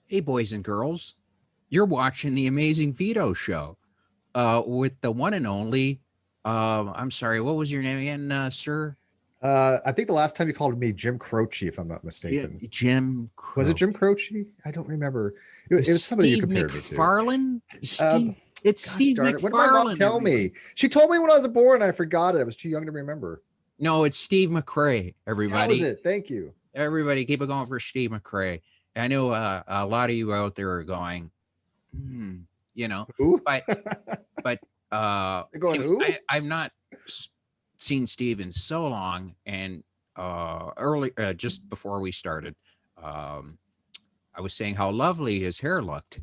Hey, boys and girls, you're watching the Amazing Vito Show with the one and only. I'm sorry, what was your name again, sir? I think the last time you called me Jim Croce, if I'm not mistaken. Jim Was it Crow. Jim Croce? I don't remember. It was somebody you Steve compared me to. McFarlane? Um, It's Gosh Steve darn it. What did my mom McFarlane, tell everybody. me? She told me when I was born. I forgot it. I was too young to remember. No, it's Steve McRae, That was everybody. it. Thank you. Everybody, keep it going for Steve McRae. I know a lot of you out there are going, hmm, you know, Who? but but They're going, anyways, who? I've not seen Steve in so long, and early just before we started, um, I was saying how lovely his hair looked,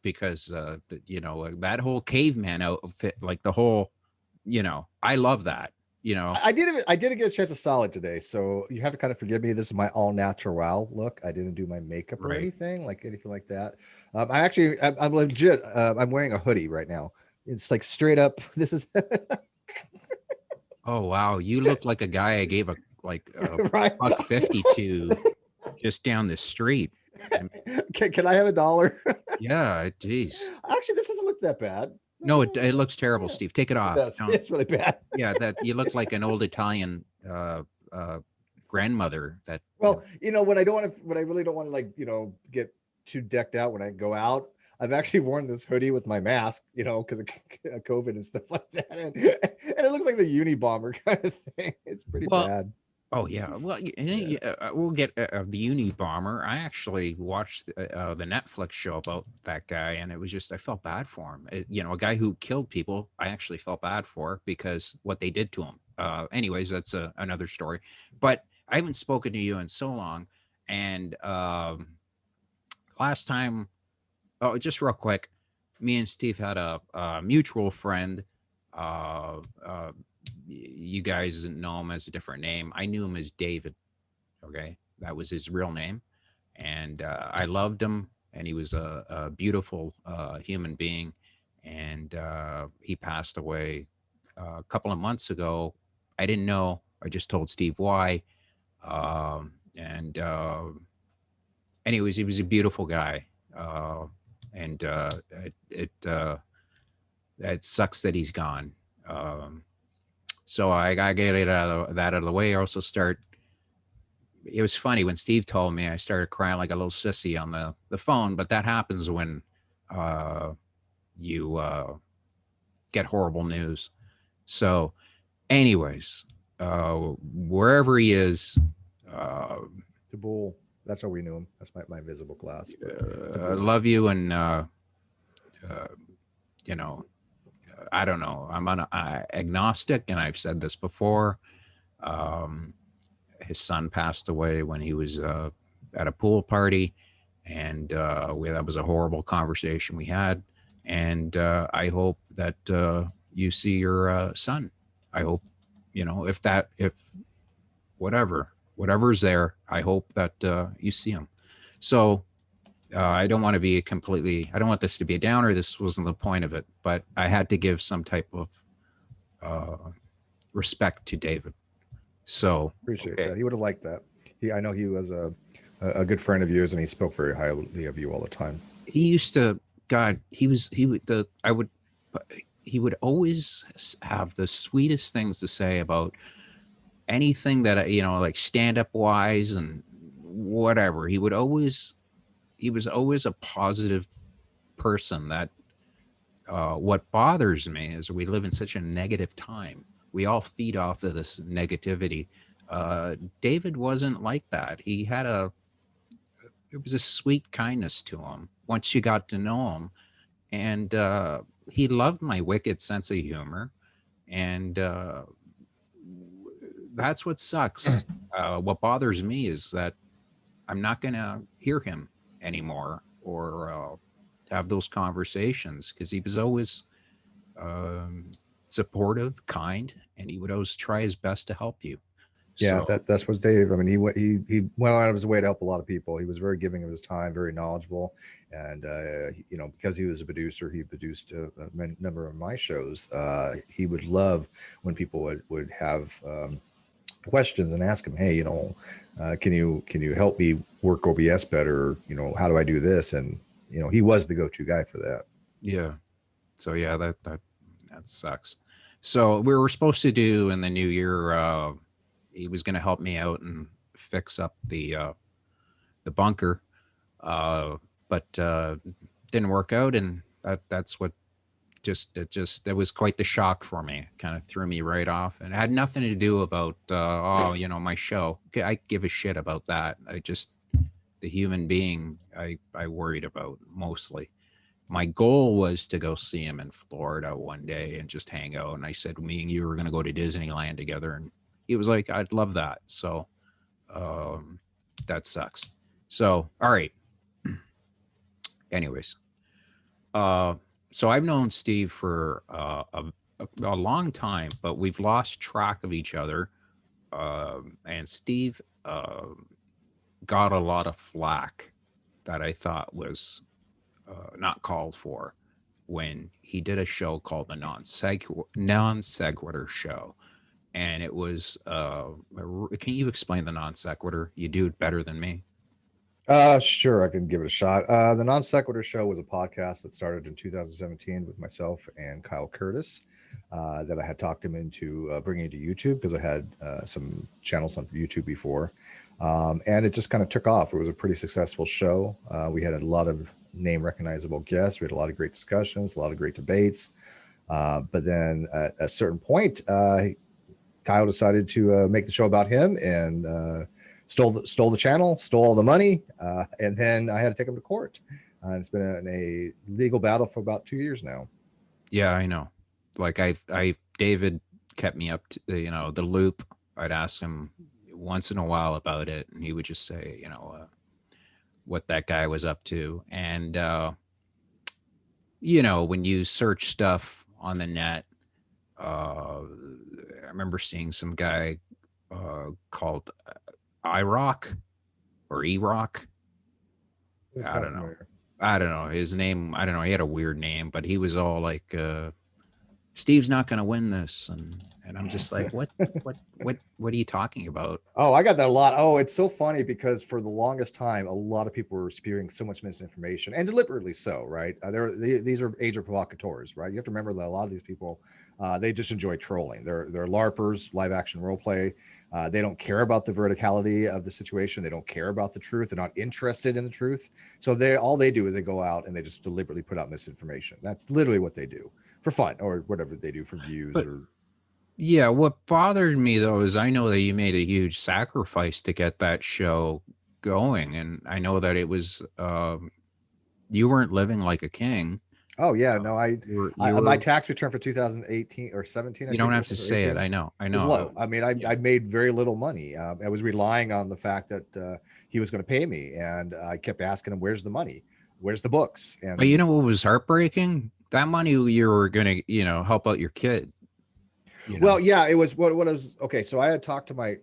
because that whole caveman outfit, like the whole, I love that. You know, I didn't get a chance to style it today, so you have to kind of forgive me. This is my all natural look. I didn't do my makeup or right? anything like that. I'm legit. I'm wearing a hoodie right now. It's like straight up. This is Oh wow, you look like a guy I gave a right. buck 50 to just down the street. I mean, Can I have $1? yeah, geez. Actually, this doesn't look that bad. No, it looks terrible, Yeah, Steve. Take it it off. does. Don't. It's really bad. Yeah, that you look like an old Italian uh, grandmother. That Well, when I really don't want to get too decked out when I go out, I've actually worn this hoodie with my mask, because of COVID and stuff like that, and it looks like the Unabomber kind of thing. It's pretty well, bad. oh yeah. Well, Yeah. we'll get the Uni Bomber. I actually watched the Netflix show about that guy, and it was just I felt bad for him. A guy who killed people. I actually felt bad for because what they did to him. Anyways, that's another story. But I haven't spoken to you in so long, and last time, oh, just real quick, me and Steve had a mutual friend. You guys didn't know him as a different name. I knew him as David. Okay, that was his real name, and I loved him. And he was a beautiful human being. And he passed away a couple of months ago. I didn't know. I just told Steve why. And anyways, he was a beautiful guy. And it sucks that he's gone. Um, so I got to get that out of the way. I also start. It was funny when Steve told me. I started crying like a little sissy on the phone. But that happens when uh, you get horrible news. So, anyways, wherever he is, uh, Tabul. That's how we knew him. That's my visible class, but I Tabul. love you, and uh, you know, I don't know. I'm agnostic, and I've said this before. Um, his son passed away when he was at a pool party, and that was a horrible conversation we had. And I hope that you see your son. I hope if whatever's there. I hope that you see him. So I don't want to be completely. I don't want this to be a downer. This wasn't the point of it, but I had to give some type of uh, respect to David. So Appreciate okay, that. He would have liked that. I know he was a good friend of yours, and he spoke very highly of you all the time. he used to. God, he would the I would he would always have the sweetest things to say about anything that like stand up wise and whatever. He was always a positive person. That what bothers me is we live in such a negative time. We all feed off of this negativity. David wasn't like that. There was a sweet kindness to him once you got to know him, and he loved my wicked sense of humor, and that's what sucks. What bothers me is that I'm not going to hear him anymore or have those conversations because he was always um, supportive, kind, and he would always try his best to help you. Yeah, So, that's what Dave. I mean, he went out of his way to help a lot of people. He was very giving of his time, very knowledgeable, and because he was a producer, he produced a number of my shows. He would love when people would have questions and ask him, hey, can you help me work OBS better? How do I do this? And he was the go-to guy for that. Yeah. So yeah, that sucks. So we were supposed to do in the new year. He was going to help me out and fix up the bunker, uh, but didn't work out, and that's what it was quite the shock for me. It kind of threw me right off, and it had nothing to do about my show. I give a shit about that. I just the human being I worried about mostly. My goal was to go see him in Florida one day and just hang out. And I said, me and you were going to go to Disneyland together. And he was like, I'd love that. So that sucks. So, all right. Anyways, so I've known Steve for a long time, but we've lost track of each other. And Steve got a lot of flack that I thought was not called for when he did a show called the Non-Sequitur Show. And it was, can you explain the Non-Sequitur? You do it better than me. Sure, I can give it a shot. The Non-Sequitur Show was a podcast that started in 2017 with myself and Kyle Curtis that I had talked him into bringing to YouTube because I had some channels on YouTube before. And it just kind of took off. It was a pretty successful show. We had a lot of name recognizable guests. We had a lot of great discussions, a lot of great debates. But then at a certain point, Kyle decided to make the show about him and stole the channel, stole all the money, and then I had to take him to court. It's been a legal battle for about 2 years now. Yeah, I know. Like David kept me up to the loop. I'd ask him once in a while about it, and he would just say, what that guy was up to. And when you search stuff on the net, I remember seeing some guy called IROC or E-Rock. I don't know his name. I don't know. He had a weird name, but he was all like, Steve's not going to win this. And I'm just like, what are you talking about? Oh, I got that a lot. Oh, it's so funny because for the longest time, a lot of people were spewing so much misinformation, and deliberately so, right? These are age provocateurs, right? You have to remember that a lot of these people, they just enjoy trolling. They're LARPers, live action role play. They don't care about the verticality of the situation. They don't care about the truth. They're not interested in the truth. So all they do is they go out and they just deliberately put out misinformation. That's literally what they do for fun or whatever they do for views. Yeah, what bothered me though is I know that you made a huge sacrifice to get that show going, and I know that it was you weren't living like a king. Oh yeah, no, my tax return for 2018 or 17. You don't have to say it. I know. Was low. I mean, I made very little money. I was relying on the fact that he was going to pay me, and I kept asking him, "Where's the money? Where's the books?" And but you know what was heartbreaking? That money you were going to help out your kid. Well, yeah, it was what was okay. So I had talked to my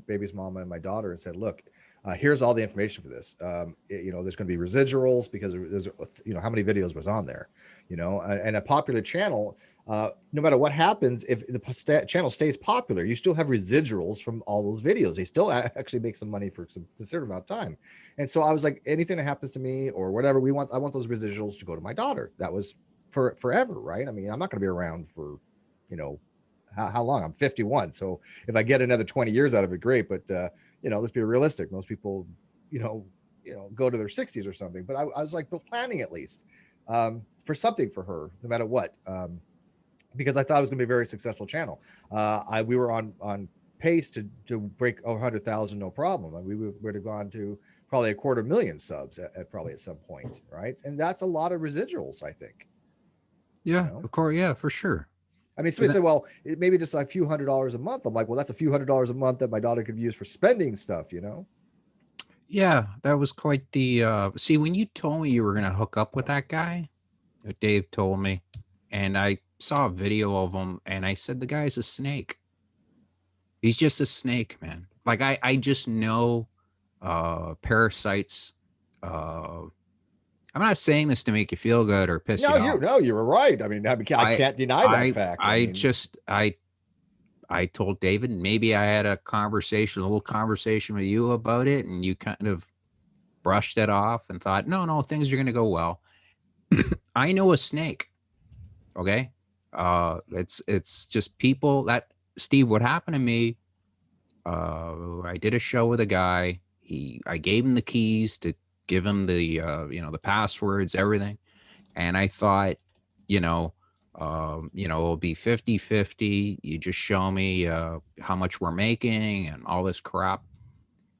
baby's mom and my daughter and said, look, here's all the information for this. There's going to be residuals because there's, how many videos was on there, and a popular channel, no matter what happens, if the channel stays popular, you still have residuals from all those videos. They still actually make some money for some considerable amount of time. And so I was like, anything that happens to me or whatever, I want those residuals to go to my daughter. That was for forever, right? I mean, I'm not going to be around for, how long? I'm 51. So if I get another 20 years out of it, great. But, let's be realistic. Most people, go to their 60s or something. But I was like, but planning at least for something for her, no matter what, because I thought it was going to be a very successful channel. We were on pace to break 100,000, no problem. And we would have gone to probably 250,000 subs at some point, right? And that's a lot of residuals, I think. Yeah, of course. Yeah, for sure. I mean, somebody said, well, maybe just a few $100s a month. I'm like, well, that's a few $100s a month that my daughter could use for spending stuff, Yeah, that was quite the, see, when you told me you were going to hook up with that guy, Dave told me, and I saw a video of him and I said, the guy's a snake. He's just a snake, man. Like I just know, parasites, I'm not saying this to make you feel good or piss you off. No, you were right. I mean, I can't deny that fact. I told David, maybe I had a little conversation with you about it, and you kind of brushed it off and thought, no, no, things are going to go well. I know a snake. Okay. It's just people that, Steve, what happened to me, I did a show with a guy. I gave him the keys to give him the, the passwords, everything. And I thought, you know, it'll be 50-50. You just show me how much we're making and all this crap.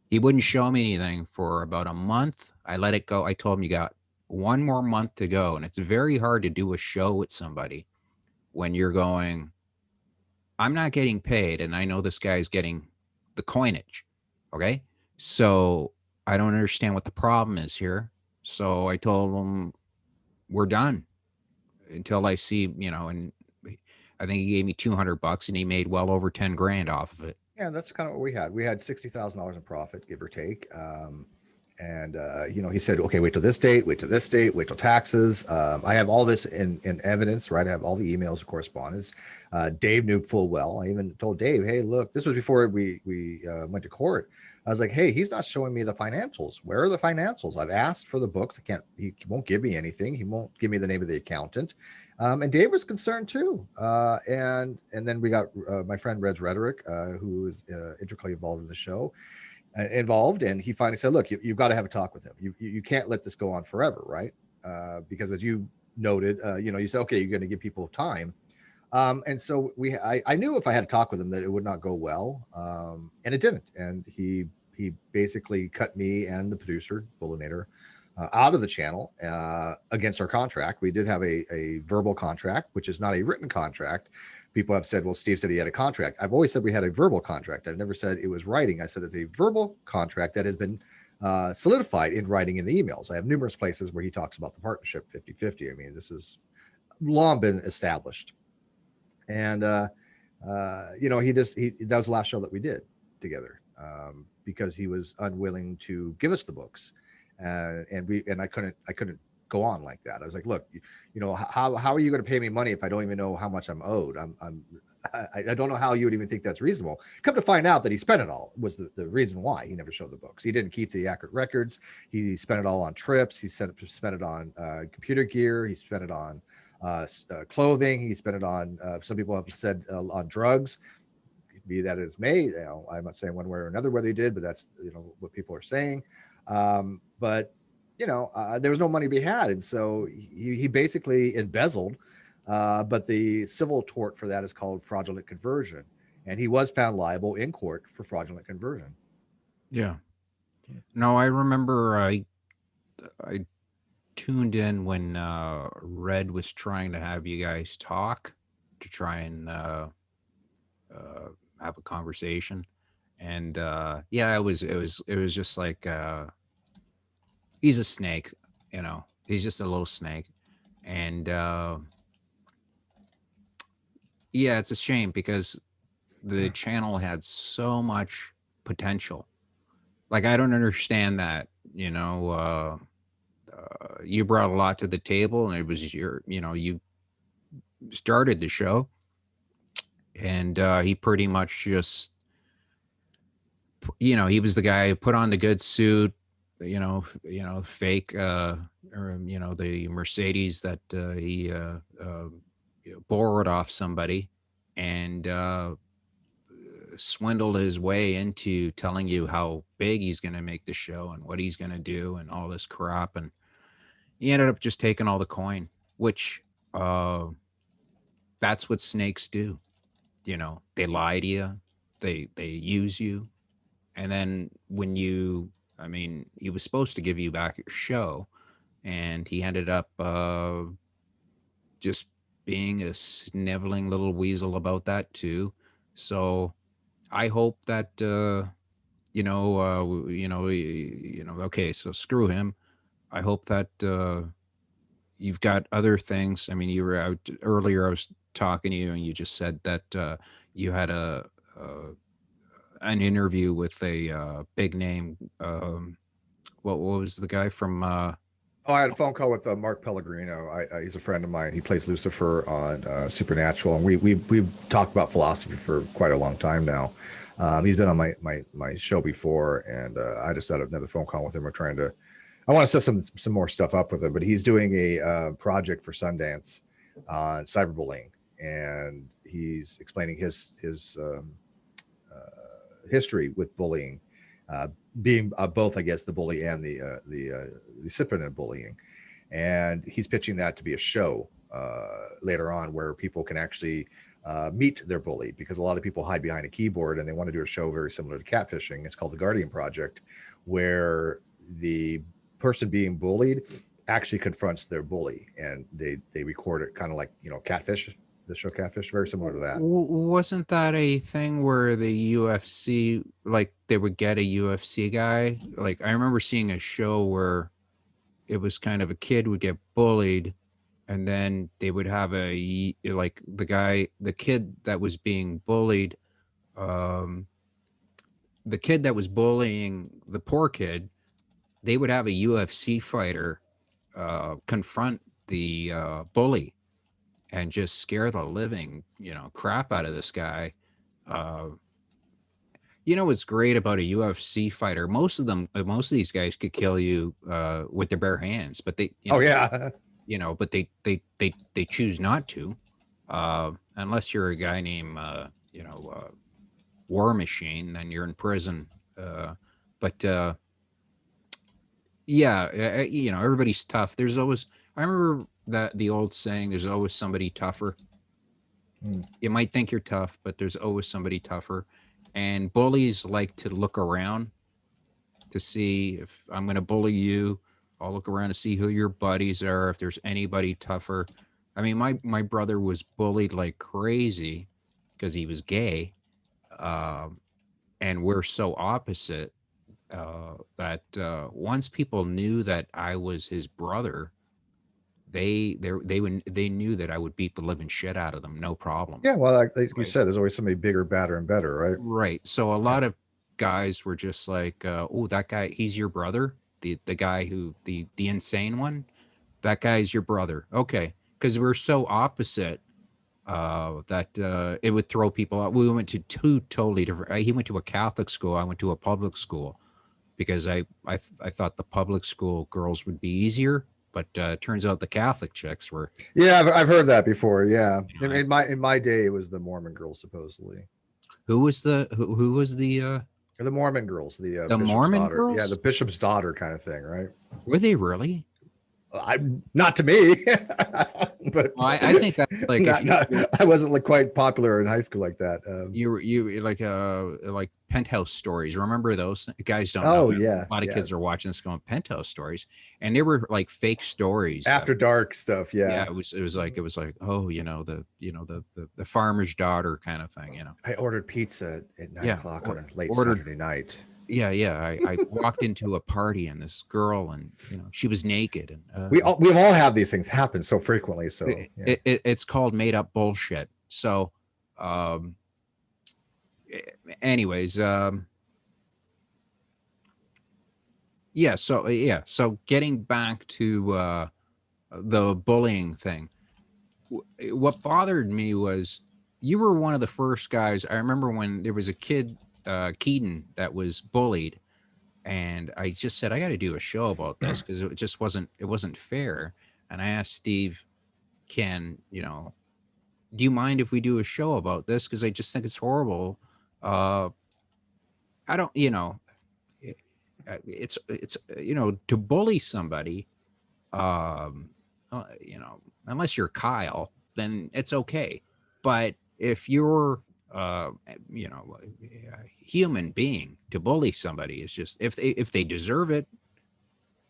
He wouldn't show me anything for about a month. I let it go. I told him, you got one more month to go. And it's very hard to do a show with somebody when you're going, I'm not getting paid. And I know this guy's getting the coinage. Okay. So I don't understand what the problem is here. So I told him, we're done until I see, and I think he gave me $200 and he made well over 10 grand off of it. Yeah, that's kind of what we had. We had $60,000 in profit, give or take. And he said, okay, wait till this date, wait till this date, wait till taxes. I have all this in evidence, right? I have all the emails, correspondence. Dave knew full well. I even told Dave, hey, look, this was before we went to court. I was like, hey, he's not showing me the financials. Where are the financials? I've asked for the books. He won't give me anything. He won't give me the name of the accountant. And Dave was concerned too. And then we got my friend Reg Rhetoric, who is intricately involved with the show, involved. And he finally said, look, you've got to have a talk with him. You can't let this go on forever, right? Because as you noted, you said, okay, you're going to give people time. And so I knew if I had to talk with him that it would not go well. And it didn't. And he basically cut me and the producer, Bullinator, out of the channel against our contract. We did have a verbal contract, which is not a written contract. People have said, well, Steve said he had a contract. I've always said we had a verbal contract. I've never said it was writing. I said it's a verbal contract that has been solidified in writing in the emails. I have numerous places where he talks about the partnership 50-50. I mean, this has long been established. And, that was the last show that we did together because he was unwilling to give us the books. And I couldn't go on like that. I was like, look, how are you going to pay me money if I don't even know how much I'm owed? I don't know how you would even think that's reasonable. Come to find out that he spent it all was the reason why he never showed the books. He didn't keep the accurate records. He spent it all on trips. He spent it on computer gear. He spent it on clothing. He spent it on, some people have said on drugs, be that as may, I'm not saying one way or another whether he did, but that's, what people are saying. But there was no money to be had. And so he basically embezzled, but the civil tort for that is called fraudulent conversion. And he was found liable in court for fraudulent conversion. Yeah. No, I remember I tuned in when Red was trying to have you guys talk to try and have a conversation. And yeah, it was just like he's a snake, he's just a little snake. And yeah, it's a shame because the channel had so much potential. Like, I don't understand that, you brought a lot to the table, and it was you started the show, and he pretty much just, he was the guy who put on the good suit, fake, or the Mercedes that he borrowed off somebody, and swindled his way into telling you how big he's going to make the show and what he's going to do and all this crap. And he ended up just taking all the coin, which that's what snakes do. They lie to you, they use you, and then when he was supposed to give you back your show, and he ended up just being a sniveling little weasel about that too. So I hope that okay, so screw him. I hope that you've got other things. I mean, you were out earlier. I was talking to you, and you just said that you had an interview with a big name. What was the guy from? Oh, I had a phone call with Mark Pellegrino. He's a friend of mine. He plays Lucifer on Supernatural, and we've talked about philosophy for quite a long time now. He's been on my show before, and I just had another phone call with him. I want to set some more stuff up with him, but he's doing a project for Sundance on cyberbullying, and he's explaining his history with bullying, being both, I guess, the bully and the recipient of bullying. And he's pitching that to be a show later on where people can actually meet their bully, because a lot of people hide behind a keyboard, and they want to do a show very similar to catfishing. It's called the Guardian Project, where the person being bullied actually confronts their bully, and they record it, kind of like, Catfish, the show Catfish, very similar to that. Wasn't that a thing where the UFC, like they would get a UFC guy? Like I remember seeing a show where it was kind of a kid would get bullied, and then they would have the kid that was being bullied, um, the kid that was bullying the poor kid, they would have a UFC fighter confront the bully and just scare the living, crap out of this guy. Uh, what's great about a UFC fighter? Most of these guys could kill you with their bare hands, but Oh yeah. but they choose not to, unless you're a guy named, War Machine, then you're in prison. But yeah, everybody's tough. There's always, I remember that the old saying, there's always somebody tougher. You might think you're tough, but there's always somebody tougher. And bullies like to look around to see if I'm going to bully you. I'll look around to see who your buddies are, if there's anybody tougher. I mean, my brother was bullied like crazy because he was gay. And we're so opposite that once people knew that I was his brother, they knew that I would beat the living shit out of them, no problem. Yeah, well, like you said, there's always somebody bigger, badder, and better, right? Right. So a lot of guys were just like, "Oh, that guy, he's your brother, the guy who the insane one, that guy's your brother." Okay, because we're so opposite that it would throw people out. We went to two totally different. He went to a Catholic school. I went to a public school because I thought the public school girls would be easier. But turns out the Catholic chicks were. Yeah, I've heard that before. Yeah, in my day, it was the Mormon girls, supposedly. Who was the the Mormon girls, the bishop's Mormon daughter. girls? Yeah, the bishop's daughter kind of thing, right? Were they really? Not to me, but well, I think that like I wasn't like quite popular in high school like that. You like Penthouse Stories. Remember those guys? Don't know. Oh yeah, a lot of kids are watching this going Penthouse Stories, and they were like fake stories, after dark stuff. Yeah, it was like oh the farmer's daughter kind of thing. I ordered pizza at 9 o'clock on a late Saturday night. Yeah. I walked into a party and this girl, and she was naked, and we all have these things happen so frequently. So it's called made up bullshit. So, anyways, So getting back to the bullying thing, what bothered me was you were one of the first guys. I remember when there was a kid, Keaton, that was bullied, and I just said I got to do a show about this because it just wasn't fair. And I asked Steve, do you mind if we do a show about this? Because I just think it's horrible. I don't, it's to bully somebody, unless you're Kyle, then it's okay. But if you're human being, to bully somebody is just if they deserve it,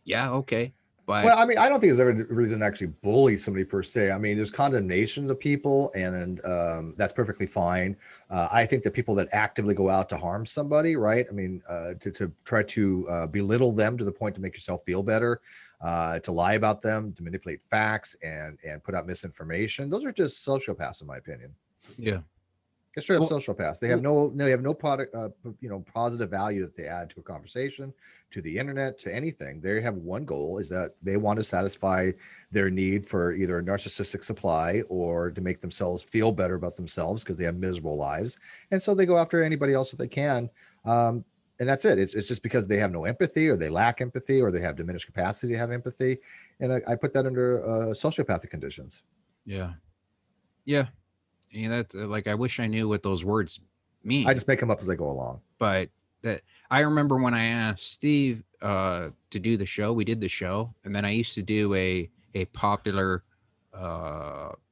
yeah, okay. But well, I mean, I don't think there's ever a reason to actually bully somebody per se. I mean, there's condemnation of people, and that's perfectly fine. I think that people that actively go out to harm somebody, right? I mean, to try to belittle them to the point to make yourself feel better, to lie about them, to manipulate facts, and put out misinformation. Those are just sociopaths, in my opinion. Yeah. They're straight up Well, sociopaths. They have they have no product, positive value that they add to a conversation, to the internet, to anything. They have one goal, is that they want to satisfy their need for either a narcissistic supply or to make themselves feel better about themselves because they have miserable lives. And so they go after anybody else that they can. And that's it. It's just because they have no empathy, or they lack empathy, or they have diminished capacity to have empathy. And I put that under sociopathic conditions. yeah, yeah. That like I wish I knew what those words I mean, just make them up as I go along. but that I remember when I asked Steve to do the show. We did the show, and then I used to do a popular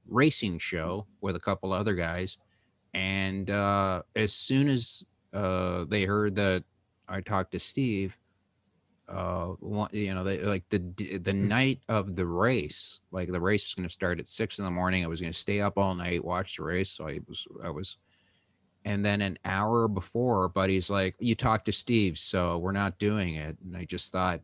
racing show with a couple other guys. And as soon as they heard that I talked to Steve, they like the night of the race, like the race was going to start at 6 in the morning. I was going to stay up all night, watch the race. So I was, and then an hour before, buddy's like, "You talked to Steve, so we're not doing it." And I just thought,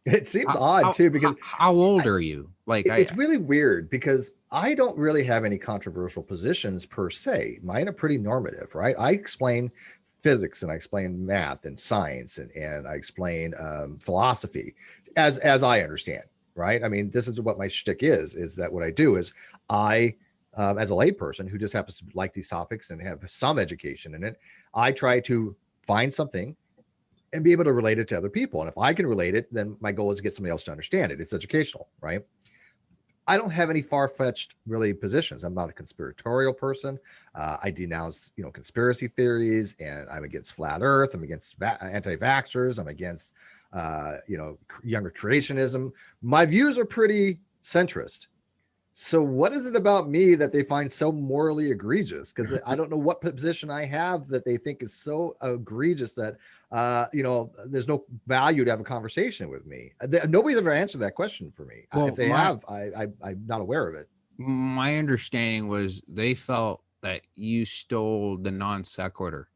It seems odd too, because how old are you? Like it's really weird, because I don't really have any controversial positions per se. Mine are pretty normative, right? I explain physics, and I explain math and science, and I explain philosophy as I understand, right? I mean, this is what my shtick is that what I do is I, as a layperson who just happens to like these topics and have some education in it, I try to find something and be able to relate it to other people. And if I can relate it, then my goal is to get somebody else to understand it. It's educational, right? I don't have any far-fetched really positions. I'm not a conspiratorial person. I denounce, conspiracy theories, and I'm against flat Earth. I'm against anti-vaxxers. I'm against, younger creationism. My views are pretty centrist. So what is it about me that they find so morally egregious? Because I don't know what position I have that they think is so egregious that, there's no value to have a conversation with me. Nobody's ever answered that question for me. well, If they have, I'm not aware of it. my understanding was they felt that you stole the non sequitur.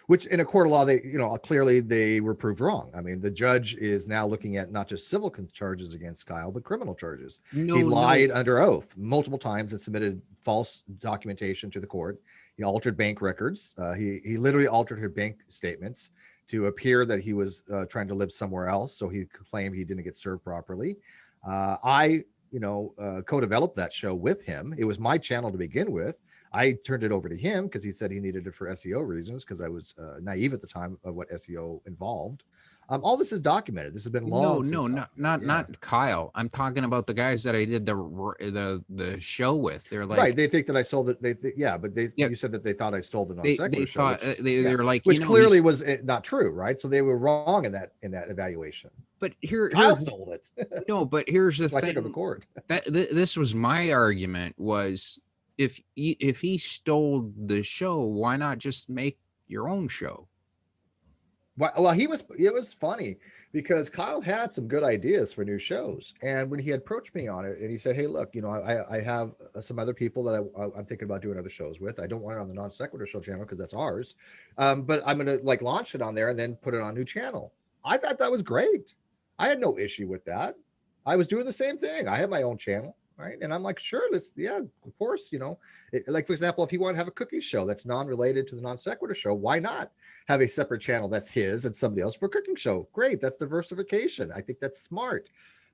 Which in a court of law, they, clearly they were proved wrong. I mean, the judge is now looking at not just civil charges against Kyle, but criminal charges. No, He lied no. under oath multiple times and submitted false documentation to the court. He altered bank records. He literally altered her bank statements to appear that he was trying to live somewhere else. So he claimed he didn't get served properly. I co-developed that show with him. It was my channel to begin with. I turned it over to him because he said he needed it for SEO reasons, because I was naive at the time of what SEO involved. All this is documented. This has been long. No, not Kyle. I'm talking about the guys that I did the show with. They're like, right. They think that I sold it. You said that they thought I stole the non-sequitur show, thought they're like, which clearly was not true, right? So they were wrong in that evaluation. But Kyle stole it. No, but here's the so thing. I took him to court. This was my argument was, if he stole the show, why not just make your own show? Well, it was funny because Kyle had some good ideas for new shows. And when he approached me on it, and he said, "Hey, look, I have some other people that I'm thinking about doing other shows with. I don't want it on the Non-Sequitur Show channel because that's ours. But I'm going to launch it on there and then put it on a new channel." I thought that was great. I had no issue with that. I was doing the same thing. I have my own channel. Right. And I'm like, sure, of course, like, for example, if he wanted to have a cooking show that's non-related to the Non-Sequitur Show, why not have a separate channel that's his and somebody else for a cooking show? Great. That's diversification. I think that's smart.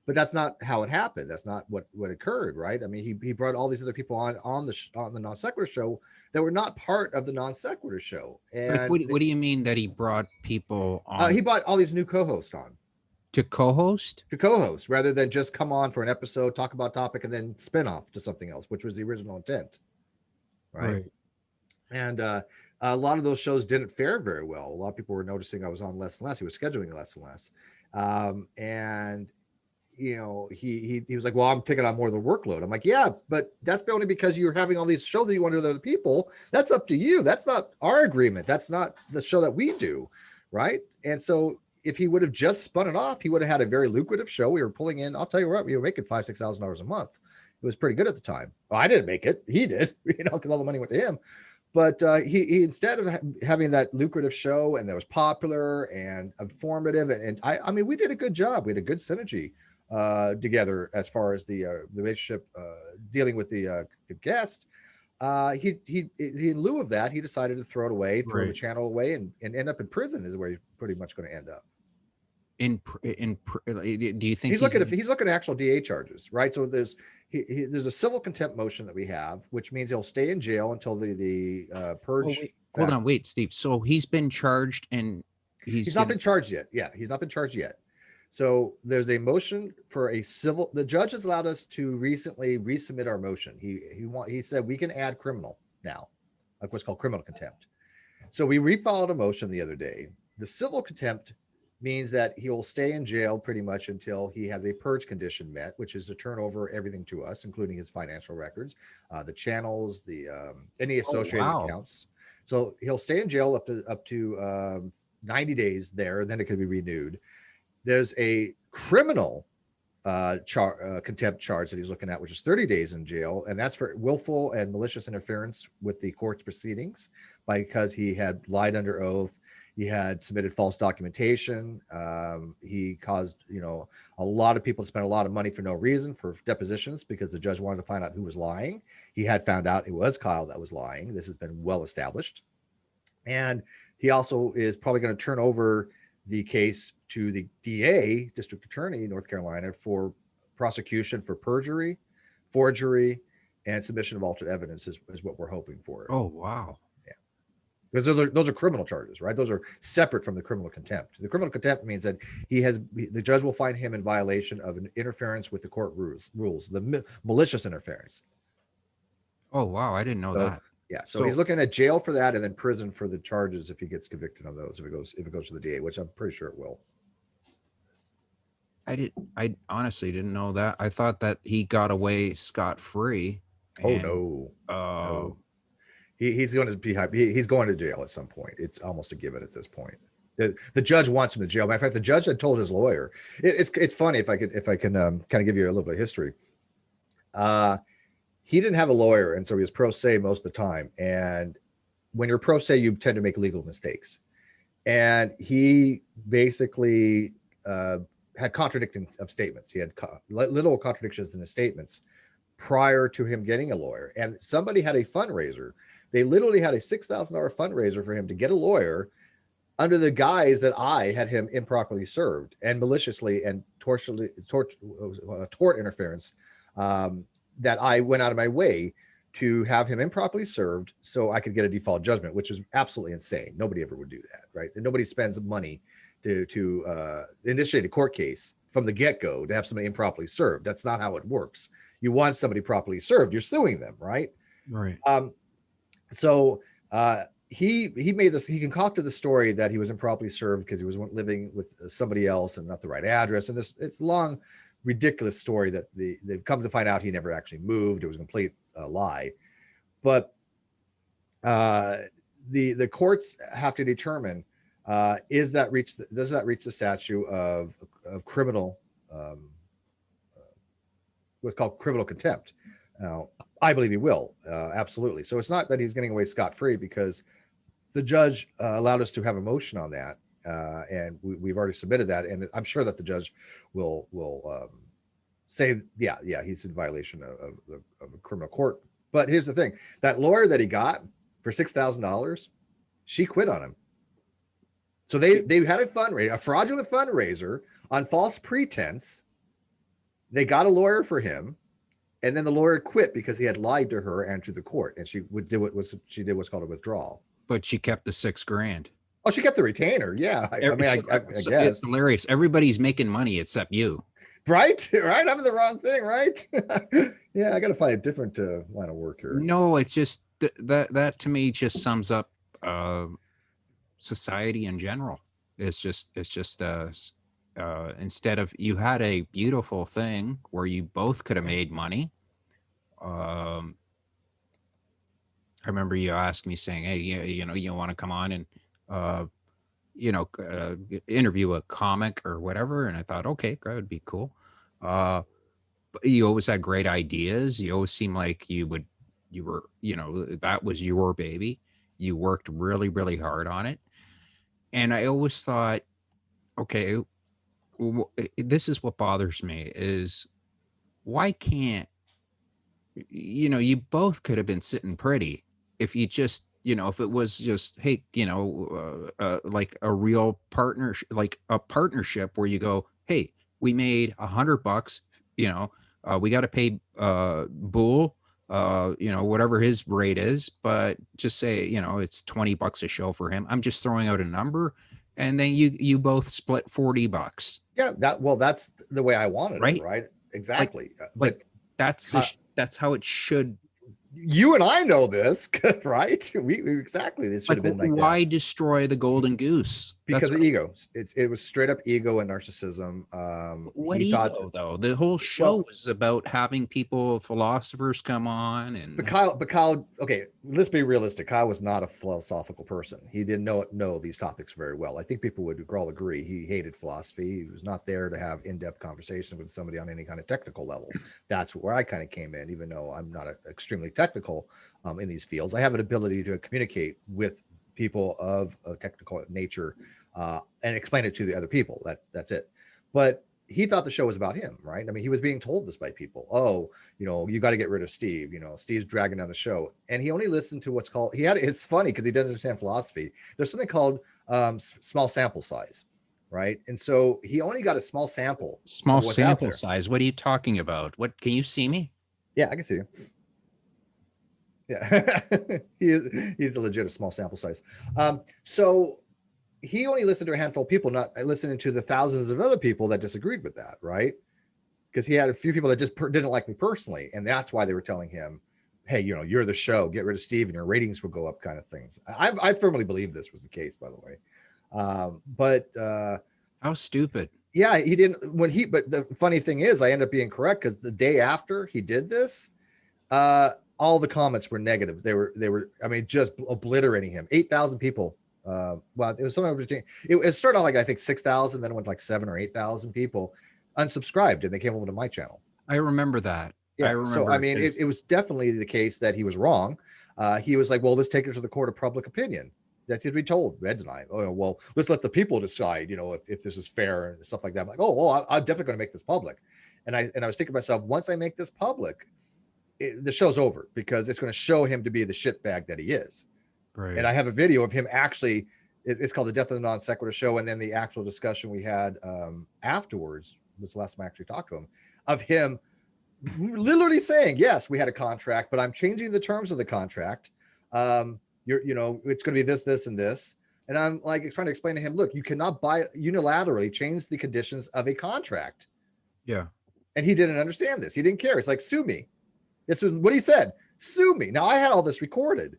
But that's not how it happened. That's not what occurred. Right. I mean, he brought all these other people on the Non-Sequitur Show that were not part of the Non-Sequitur Show. And what do you mean that he brought people on? He brought all these new co-hosts on. To co-host rather than just come on for an episode, talk about topic, and then spin off to something else, which was the original intent. Right. And a lot of those shows didn't fare very well. A lot of people were noticing I was on less and less. He was scheduling less and less. And he was like, "Well, I'm taking on more of the workload." I'm like, "Yeah, but that's only because you're having all these shows that you want to do with other people. That's up to you. That's not our agreement. That's not the show that we do." Right. And so if he would have just spun it off, he would have had a very lucrative show. We were pulling in, I'll tell you what, we were making $5,000-$6,000 a month. It was pretty good at the time. Well, I didn't make it. He did, because all the money went to him. But he instead of having that lucrative show and that was popular and informative, and I mean, we did a good job. We had a good synergy together as far as the relationship dealing with the guest. He in lieu of that, he decided to throw it away, throw the Right. channel away, and end up in prison is where he's pretty much going to end up. Do you think He's looking at actual DA charges, right? So there's a civil contempt motion that we have, which means he'll stay in jail until the Oh, purge. wait, hold on, wait, Steve. So he's been charged and He's not been charged yet. Yeah, he's not been charged yet. So there's a motion for a civil. The judge has allowed us to recently resubmit our motion. He said we can add criminal now, like what's called criminal contempt. So we refiled a motion the other day. The civil contempt means that he will stay in jail pretty much until he has a purge condition met, which is to turn over everything to us, including his financial records, the channels, any associated accounts. So he'll stay in jail up to 90 days there, and then it could be renewed. There's a criminal contempt charge that he's looking at, which is 30 days in jail, and that's for willful and malicious interference with the court's proceedings because he had lied under oath, he had submitted false documentation, he caused a lot of people to spend a lot of money for no reason for depositions because the judge wanted to find out who was lying. He had found out it was Kyle that was lying. This has been well established, and he also is probably going to turn over the case to the DA, district attorney, North Carolina, for prosecution for perjury, forgery, and submission of altered evidence is what we're hoping for. Oh, wow. Yeah. Because those are criminal charges, right? Those are separate from the criminal contempt. The criminal contempt means that the judge will find him in violation of an interference with the court rules, the malicious interference. Oh, wow. I didn't know that. Yeah, so he's looking at jail for that and then prison for the charges if he gets convicted on those, if it goes to the DA, which I'm pretty sure it will. I honestly didn't know that. I thought that he got away scot-free. Oh no. No. He's going to be he's going to jail at some point. It's almost a given at this point. The judge wants him to jail. Matter of fact, the judge had told his lawyer. It's funny if I can kind of give you a little bit of history. He didn't have a lawyer, and so he was pro se most of the time. And when you're pro se, you tend to make legal mistakes. And he basically had contradicting of statements. He had little contradictions in his statements prior to him getting a lawyer. And somebody had a fundraiser. They literally had a $6,000 fundraiser for him to get a lawyer under the guise that I had him improperly served and maliciously and tort interference. That I went out of my way to have him improperly served so I could get a default judgment, which is absolutely insane. Nobody ever would do that, right? And nobody spends money to initiate a court case from the get-go to have somebody improperly served. That's not how it works. You want somebody properly served, you're suing them, right? Right. So he concocted the story that he was improperly served because he was living with somebody else and not the right address. And it's long, ridiculous story that they've come to find out he never actually moved. It was a complete lie. But the courts have to determine does that reach the statute of criminal what's called criminal contempt. Now, I believe he will, absolutely. So it's not that he's getting away scot-free because the judge allowed us to have a motion on that. And we've already submitted that, and I'm sure that the judge will say, yeah, he's in violation of a criminal court. But here's the thing: that lawyer that he got for $6,000, she quit on him. So they had a fraudulent fundraiser on false pretense. They got a lawyer for him, and then the lawyer quit because he had lied to her and to the court, and she did what's called a withdrawal. But she kept the $6,000. Oh, she kept the retainer. Yeah. I guess. It's hilarious. Everybody's making money except you. Right. I'm in the wrong thing. Right. Yeah. I got to find a different line of work here. No, it's just that to me just sums up society in general. It's just instead of, you had a beautiful thing where you both could have made money. I remember you asked me saying, hey, you want to come on and interview a comic or whatever, and I thought, okay, that would be cool. But you always had great ideas. You always seemed like you were that was your baby. You worked really, really hard on it, and I always thought, okay, this is what bothers me is why can't you both could have been sitting pretty if you just, if it was just, hey, like a real partnership, like a partnership where you go, hey, we made $100, we got to pay Boole, whatever his rate is, but just say, it's $20 a show for him. I'm just throwing out a number, and then you both split $40, Yeah, that's the way I wanted it, right? right? Like, Exactly. But like that's how it should. you and I know this, right? We exactly. This should Like, have been like that why destroy the golden goose? That's because of ego. It was straight up ego and narcissism. what He thought, ego, though. The whole show well, was about having people, philosophers, come on and but Kyle, okay, let's be realistic. Kyle was not a philosophical person. He didn't know these topics very well. I think people would all agree he hated philosophy. He was not there to have in-depth conversation with somebody on any kind of technical level. That's where I kind of came in, even though I'm not extremely technical in these fields. I have an ability to communicate with people of a technical nature and explain it to the other people. That's it. But he thought the show was about him, right? I mean, he was being told this by people. Oh, you got to get rid of Steve. Steve's dragging down the show, and he only listened to what's called. It's funny because he doesn't understand philosophy. There's something called small sample size, right? And so he only got a small sample. small sample size. What are you talking about? What, can you see me? Yeah, I can see you. Yeah, he's a legit small sample size. So he only listened to a handful of people, not listening to the thousands of other people that disagreed with that, right? Because he had a few people that just didn't like me personally, and that's why they were telling him, "Hey, you're the show. Get rid of Steve, and your ratings will go up," kind of things. I firmly believe this was the case, by the way. But How stupid. yeah, he didn't But the funny thing is, I ended up being correct because the day after he did this, all the comments were negative. They were, I mean, just obliterating him. 8,000 people. Well, it was something between. It started out like I think 6,000, then it went like 7 or 8,000 people unsubscribed, and they came over to my channel. I remember that. I Yeah. So remember I mean, it was definitely the case that he was wrong. He was like, "Well, let's take it to the court of public opinion." That's what we told Reds and I. Oh, well, let's let the people decide. If this is fair and stuff like that. I'm like, oh, I'm definitely going to make this public. And I was thinking to myself, once I make this public, the show's over because it's going to show him to be the shitbag that he is. right. And I have a video of him actually. It's called The Death of the Non-Sequitur Show, and then the actual discussion we had afterwards was the last time I actually talked to him, of him literally saying, "Yes, we had a contract, but I'm changing the terms of the contract. It's going to be this, this, and this." And I'm like trying to explain to him, "Look, you cannot unilaterally change the conditions of a contract." Yeah. And he didn't understand this. He didn't care. It's like, "Sue me." This was what he said. "Sue me." Now I had all this recorded.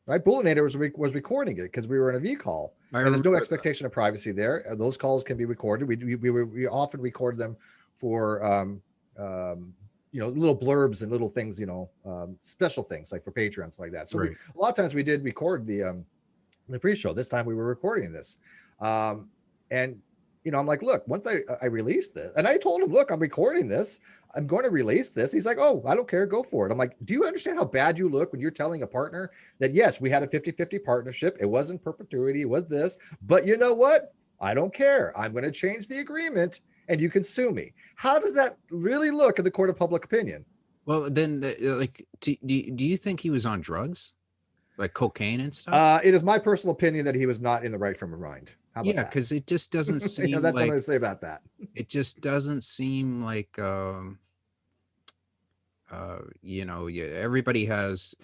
Right, Bullinator was recording it because we were in a V call, and there's no expectation of privacy there. Those calls can be recorded. We often record them for little blurbs and little things, special things like for Patreons like that. So right. a lot of times we did record the pre-show. This time we were recording this, and I'm like, look, once I release this, and I told him, look, I'm recording this. I'm going to release this. He's like, oh, I don't care. Go for it. I'm like, do you understand how bad you look when you're telling a partner that, yes, we had a 50-50 partnership. It wasn't perpetuity. It was this. But you know what? I don't care. I'm going to change the agreement and you can sue me. How does that really look in the court of public opinion? Well, then, do you think he was on drugs? Like cocaine and stuff? It is my personal opinion that he was not in the right frame of mind. How about that? Because it just doesn't seem that's like, what I'm going to say about that. It just doesn't seem like, everybody has,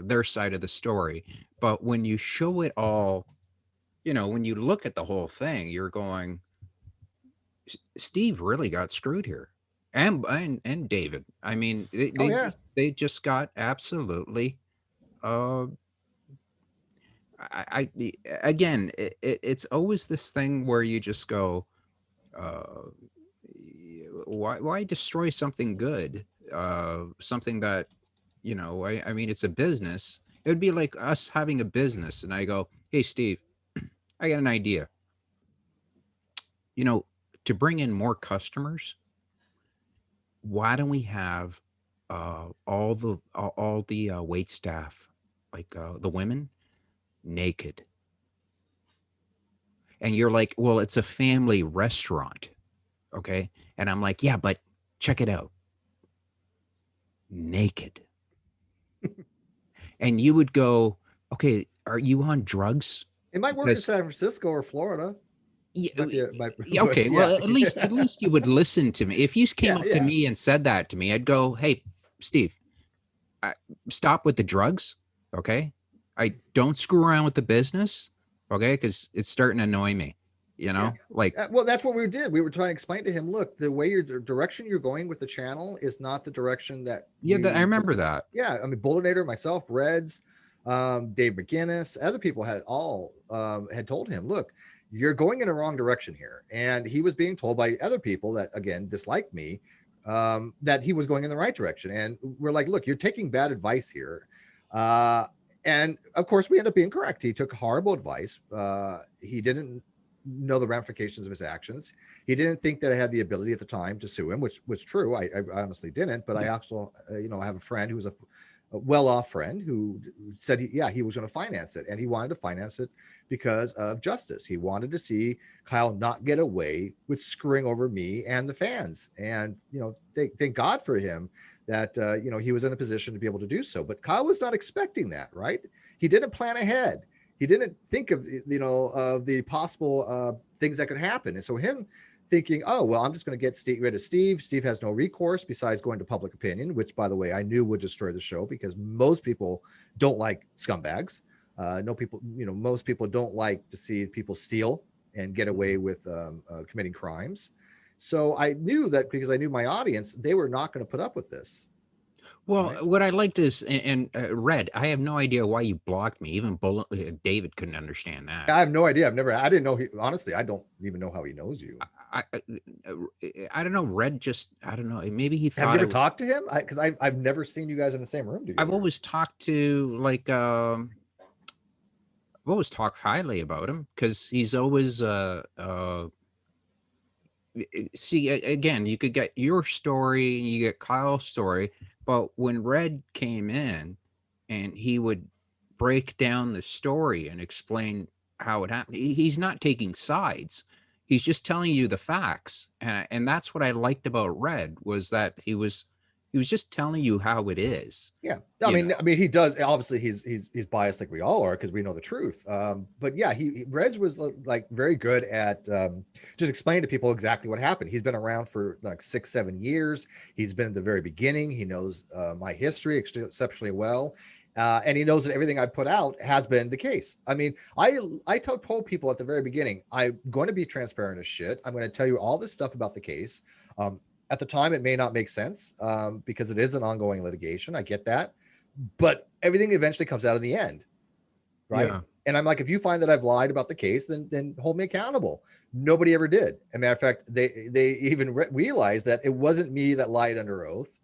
their side of the story. But when you show it all, when you look at the whole thing, you're going, Steve really got screwed here. And David. I mean, they just got absolutely, again, it's always this thing where you just go, why destroy something good? Something that, I mean, it's a business. It would be like us having a business, and I go, hey, Steve, I got an idea. To bring in more customers, why don't we have all the wait staff, like the women, naked? And you're like, well, it's a family restaurant. Okay. And I'm like, yeah, but check it out. naked. And you would go, okay, are you on drugs? It might work in Because San Francisco or Florida. yeah, Might be, yeah, but okay, yeah, well, at least you would listen to me. If you came yeah, up to yeah. me and said that to me, I'd go, hey, Steve, stop with the drugs, okay? I don't screw around with the business, okay? Because it's starting to annoy me, Yeah. like, Well, that's what we did. We were trying to explain to him, look, the way the direction you're going with the channel is not the direction that yeah, I you. remember that. Yeah, I mean, Bullinator, myself, Reds, Dave McGinnis, other people had all had told him, look, you're going in the wrong direction here, and he was being told by other people that again disliked me that he was going in the right direction, and we're like, look, you're taking bad advice here. Uh, and of course, we end up being correct. He took horrible advice. He didn't know the ramifications of his actions. He didn't think that I had the ability at the time to sue him, which was true. I honestly didn't, but I also, I have a friend who was a well-off friend who said, he was going to finance it, and he wanted to finance it because of justice. He wanted to see Kyle not get away with screwing over me and the fans. And, thank God for him that, he was in a position to be able to do so. But Kyle was not expecting that, right? He didn't plan ahead. He didn't think of of the possible things that could happen, and so him thinking, oh well, I'm just going to get rid of Steve. Steve has no recourse besides going to public opinion, which, by the way, I knew would destroy the show because most people don't like scumbags. Most people don't like to see people steal and get away with committing crimes. So I knew that because I knew my audience, they were not going to put up with this. Well, Right? what I liked is, and Red, I have no idea why you blocked me. Even David couldn't understand that. I have no idea. I didn't know. Honestly, I don't even know how he knows you. I don't know. Red just, I don't know. Maybe he Have you thought ever it was. talked to him? Because I've never seen you guys in the same room I've together. always talked to I've always talked highly about him because he's always see, again, you could get your story, you get Kyle's story, but when Red came in and he would break down the story and explain how it happened, he's not taking sides. He's just telling you the facts, and that's what I liked about Red, was that he was just telling you how it is. Yeah, You know, he does. Obviously, he's biased like we all are because we know the truth. But yeah, Reds was like very good at just explaining to people exactly what happened. He's been around for like 6-7 years. He's been at the very beginning. He knows my history exceptionally well. And he knows that everything I put out has been the case. I mean, I told people at the very beginning, I'm going to be transparent as shit. I'm going to tell you all this stuff about the case. At the time, it may not make sense because it is an ongoing litigation. I get that. But everything eventually comes out in the end, right? yeah, And I'm like, if you find that I've lied about the case, then hold me accountable. Nobody ever did. As a matter of fact, they even realized that it wasn't me that lied under oath.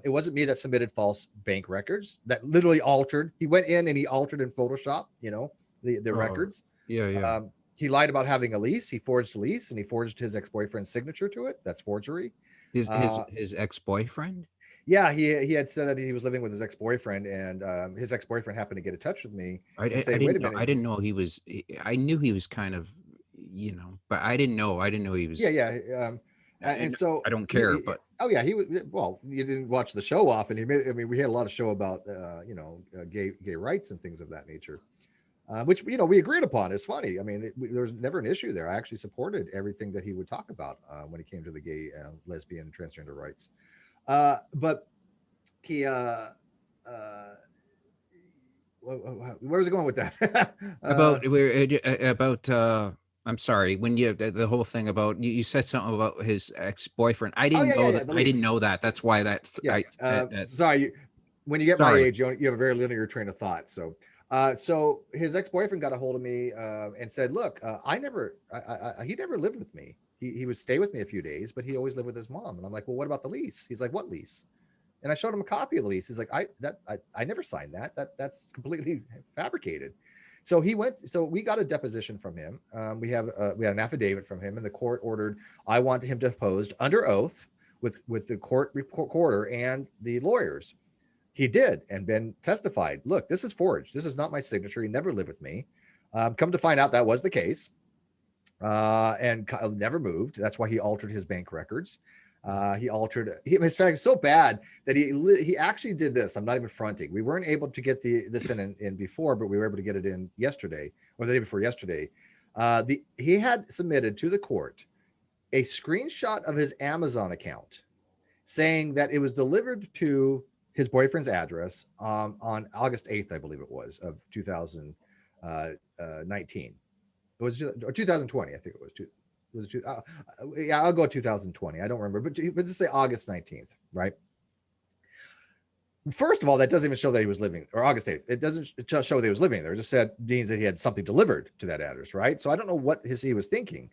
It wasn't me that submitted false bank records that literally altered. He went in and he altered in Photoshop, the oh, records. yeah, yeah. He lied about having a lease. He forged a lease and he forged his ex-boyfriend's signature to it. That's forgery. His his Uh, his ex-boyfriend. yeah, he had said that he was living with his ex-boyfriend, and his ex-boyfriend happened to get in touch with me and I say, "Wait a didn't know. minute." I didn't know he was. I knew he was kind of, but I didn't know. I didn't know he Yeah, was. yeah. And And so I don't care, but oh yeah, he was. Well, you didn't watch the show often. We had a lot of show about gay rights and things of that nature, which we agreed upon. It's funny. I mean, there was never an issue there. I actually supported everything that he would talk about when it came to the gay, lesbian, and transgender rights. But he where was it going with that? about about. I'm sorry. When the whole thing about you said something about his ex-boyfriend. I Oh didn't yeah, yeah, know yeah. that. The I didn't lease. know that. That's why Yeah. that. Sorry. When you get my Sorry. age, you have a very linear train of thought. So his ex-boyfriend got a hold of me and said, "Look, he never lived with me. He would stay with me a few days, but he always lived with his mom." And I'm like, "Well, what about the lease?" He's like, "What lease?" And I showed him a copy of the lease. He's like, I never signed that. That's completely fabricated." So we got a deposition from him. We had an affidavit from him, and the court ordered I want him deposed under oath with the court recorder and the lawyers. He did, and Ben testified. Look, this is forged. This is not my signature. He never lived with me. Come to find out, that was the case. And Kyle never moved. That's why he altered his bank records. He altered. In fact, so bad that he actually did this. I'm not even fronting. We weren't able to get this in before, but we were able to get it in yesterday or the day before yesterday. He had submitted to the court a screenshot of his Amazon account, saying that it was delivered to his boyfriend's address on August 8th, I believe it was, of 2019. It was or 2020, I think it was. Yeah, I'll go 2020. I don't remember, but just say August 19th, right? First of all, that doesn't even show that he was living, or August 8th. It doesn't show that he was living there. It just means that he had something delivered to that address, right? So I don't know what he was thinking.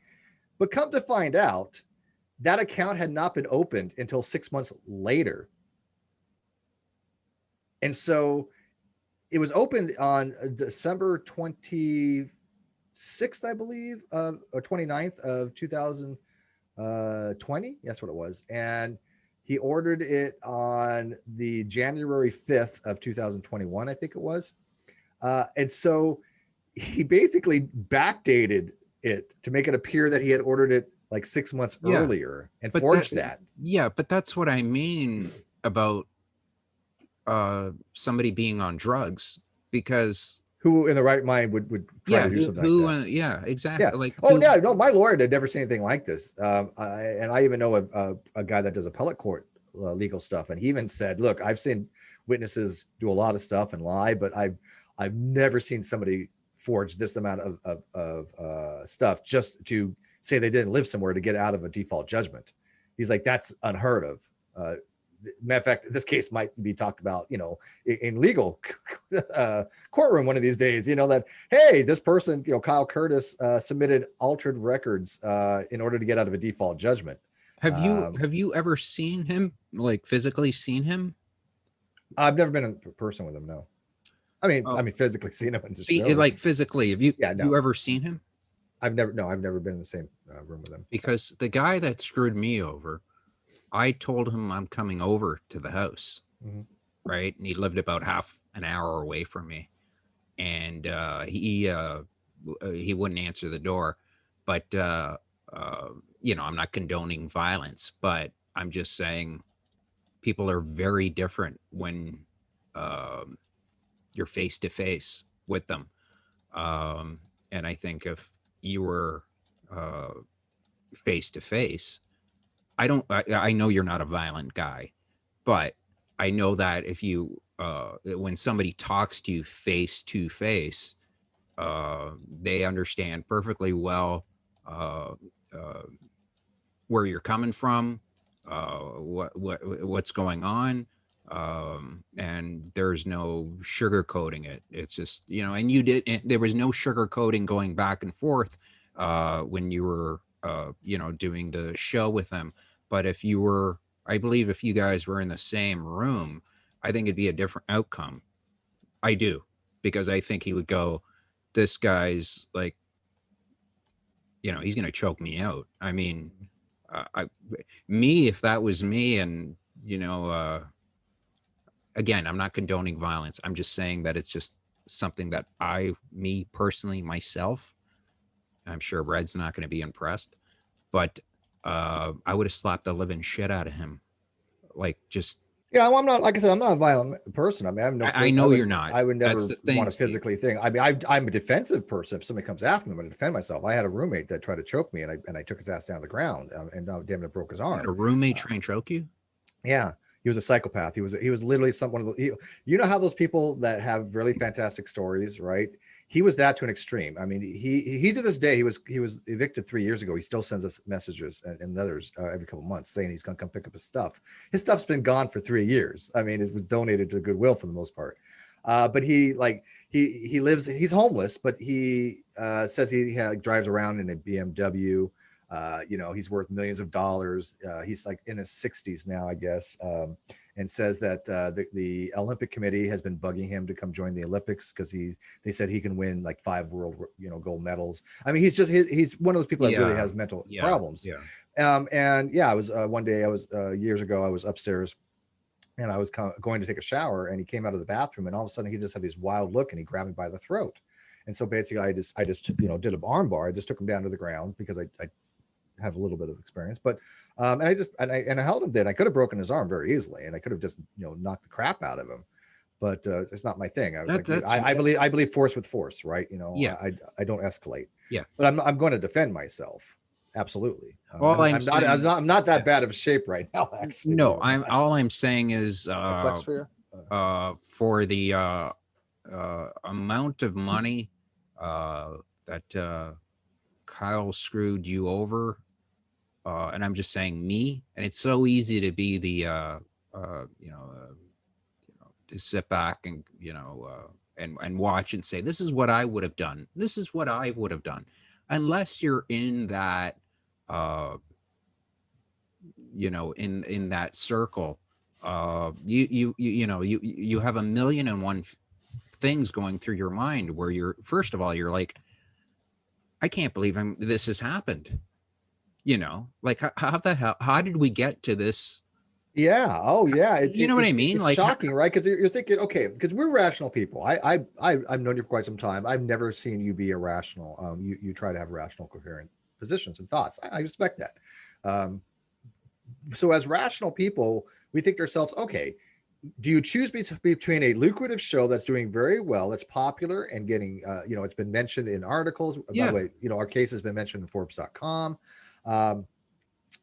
But come to find out, that account had not been opened until 6 months later. And so it was opened on December 26th, I believe, or 29th of 2020. That's what it was. And he ordered it on the January 5th of 2021, I think it was. And so he basically backdated it to make it appear that he had ordered it like 6 months earlier and forged that. Yeah, but that's what I mean about somebody being on drugs, because who in the right mind would try to do something like that? Yeah, exactly. Yeah. Like, no, my lawyer had never seen anything like this. And I even know a guy that does appellate court legal stuff, and he even said, "Look, I've seen witnesses do a lot of stuff and lie, but I've never seen somebody forge this amount of stuff just to say they didn't live somewhere to get out of a default judgment." He's like, "That's unheard of." Matter of fact, this case might be talked about, in legal courtroom one of these days, that, hey, this person, Kyle Curtis submitted altered records in order to get out of a default judgment. Have you ever seen him, like physically seen him? I've never been in person with him. No. I mean, physically seen him in the show. Like physically, have you ever seen him? I've never been in the same room with him. Because the guy that screwed me over, I told him I'm coming over to the house, right? And he lived about half an hour away from me, and he wouldn't answer the door. But I'm not condoning violence, but I'm just saying people are very different when you're face to face with them. And I think if you were face to face, I know you're not a violent guy, but I know that if you, when somebody talks to you face to face, they understand perfectly well where you're coming from, what's going on, and there's no sugarcoating it. It's just, and there was no sugarcoating going back and forth when you were doing the show with them. But I believe if you guys were in the same room, I think it'd be a different outcome. I do, because I think he would go, this guy's like, he's going to choke me out. I mean, if that was me, and, again, I'm not condoning violence. I'm just saying that it's just something that me personally, myself, I'm sure Red's not going to be impressed, but I would have slapped the living shit out of him. Like, just. Yeah, well, I'm not, like I said, I'm not a violent person. I mean, I have no. I know you're not. I would never want to physically think. I mean, I'm a defensive person. If somebody comes after me, I'm going to defend myself. I had a roommate that tried to choke me, and I took his ass down to the ground, and damn near broke his arm. A roommate try and choke you? Yeah, he was a psychopath. He was literally one of the. You know how those people that have really fantastic stories, right? He was that to an extreme. I mean, he to this day, he was evicted 3 years ago. He still sends us messages and letters every couple of months saying he's going to come pick up his stuff. His stuff's been gone for 3 years. I mean, it was donated to Goodwill for the most part. But he lives, he's homeless, but he says he drives around in a BMW. He's worth millions of dollars. He's like in his 60s now, I guess. And says that the Olympic Committee has been bugging him to come join the Olympics because they said he can win like 5 world gold medals. I mean, he's one of those people that really has mental problems. Yeah. I was one day, years ago, I was upstairs and I was going to take a shower, and he came out of the bathroom, and all of a sudden he just had this wild look, and he grabbed me by the throat. And so basically I just did an arm bar. I just took him down to the ground because I have a little bit of experience, but and I held him there. And I could have broken his arm very easily, and I could have just knocked the crap out of him. But it's not my thing. I was like, that's I believe force with force, right? yeah, I don't escalate. yeah. But I'm going to defend myself. Absolutely. All I'm saying, I'm not that bad of a shape right now. Actually, no, all I'm saying is a flex sphere. for the amount of money that Kyle screwed you over, and I'm just saying me, and it's so easy to be the to sit back and and watch and say, this is what I would have done, this is what I would have done, unless you're in that in that circle. You have a million and one things going through your mind, where you're, first of all, you're like, I can't believe this has happened. Like how the hell, how did we get to this? Yeah. Oh, yeah. You know what I mean? It's like, shocking, right? Because you're thinking, okay, because we're rational people. I've known you for quite some time. I've never seen you be irrational. You try to have rational, coherent positions and thoughts. I respect that. So as rational people, we think to ourselves, okay, do you choose between a lucrative show that's doing very well, that's popular and getting, it's been mentioned in articles. Yeah. By the way, our case has been mentioned in Forbes.com. Many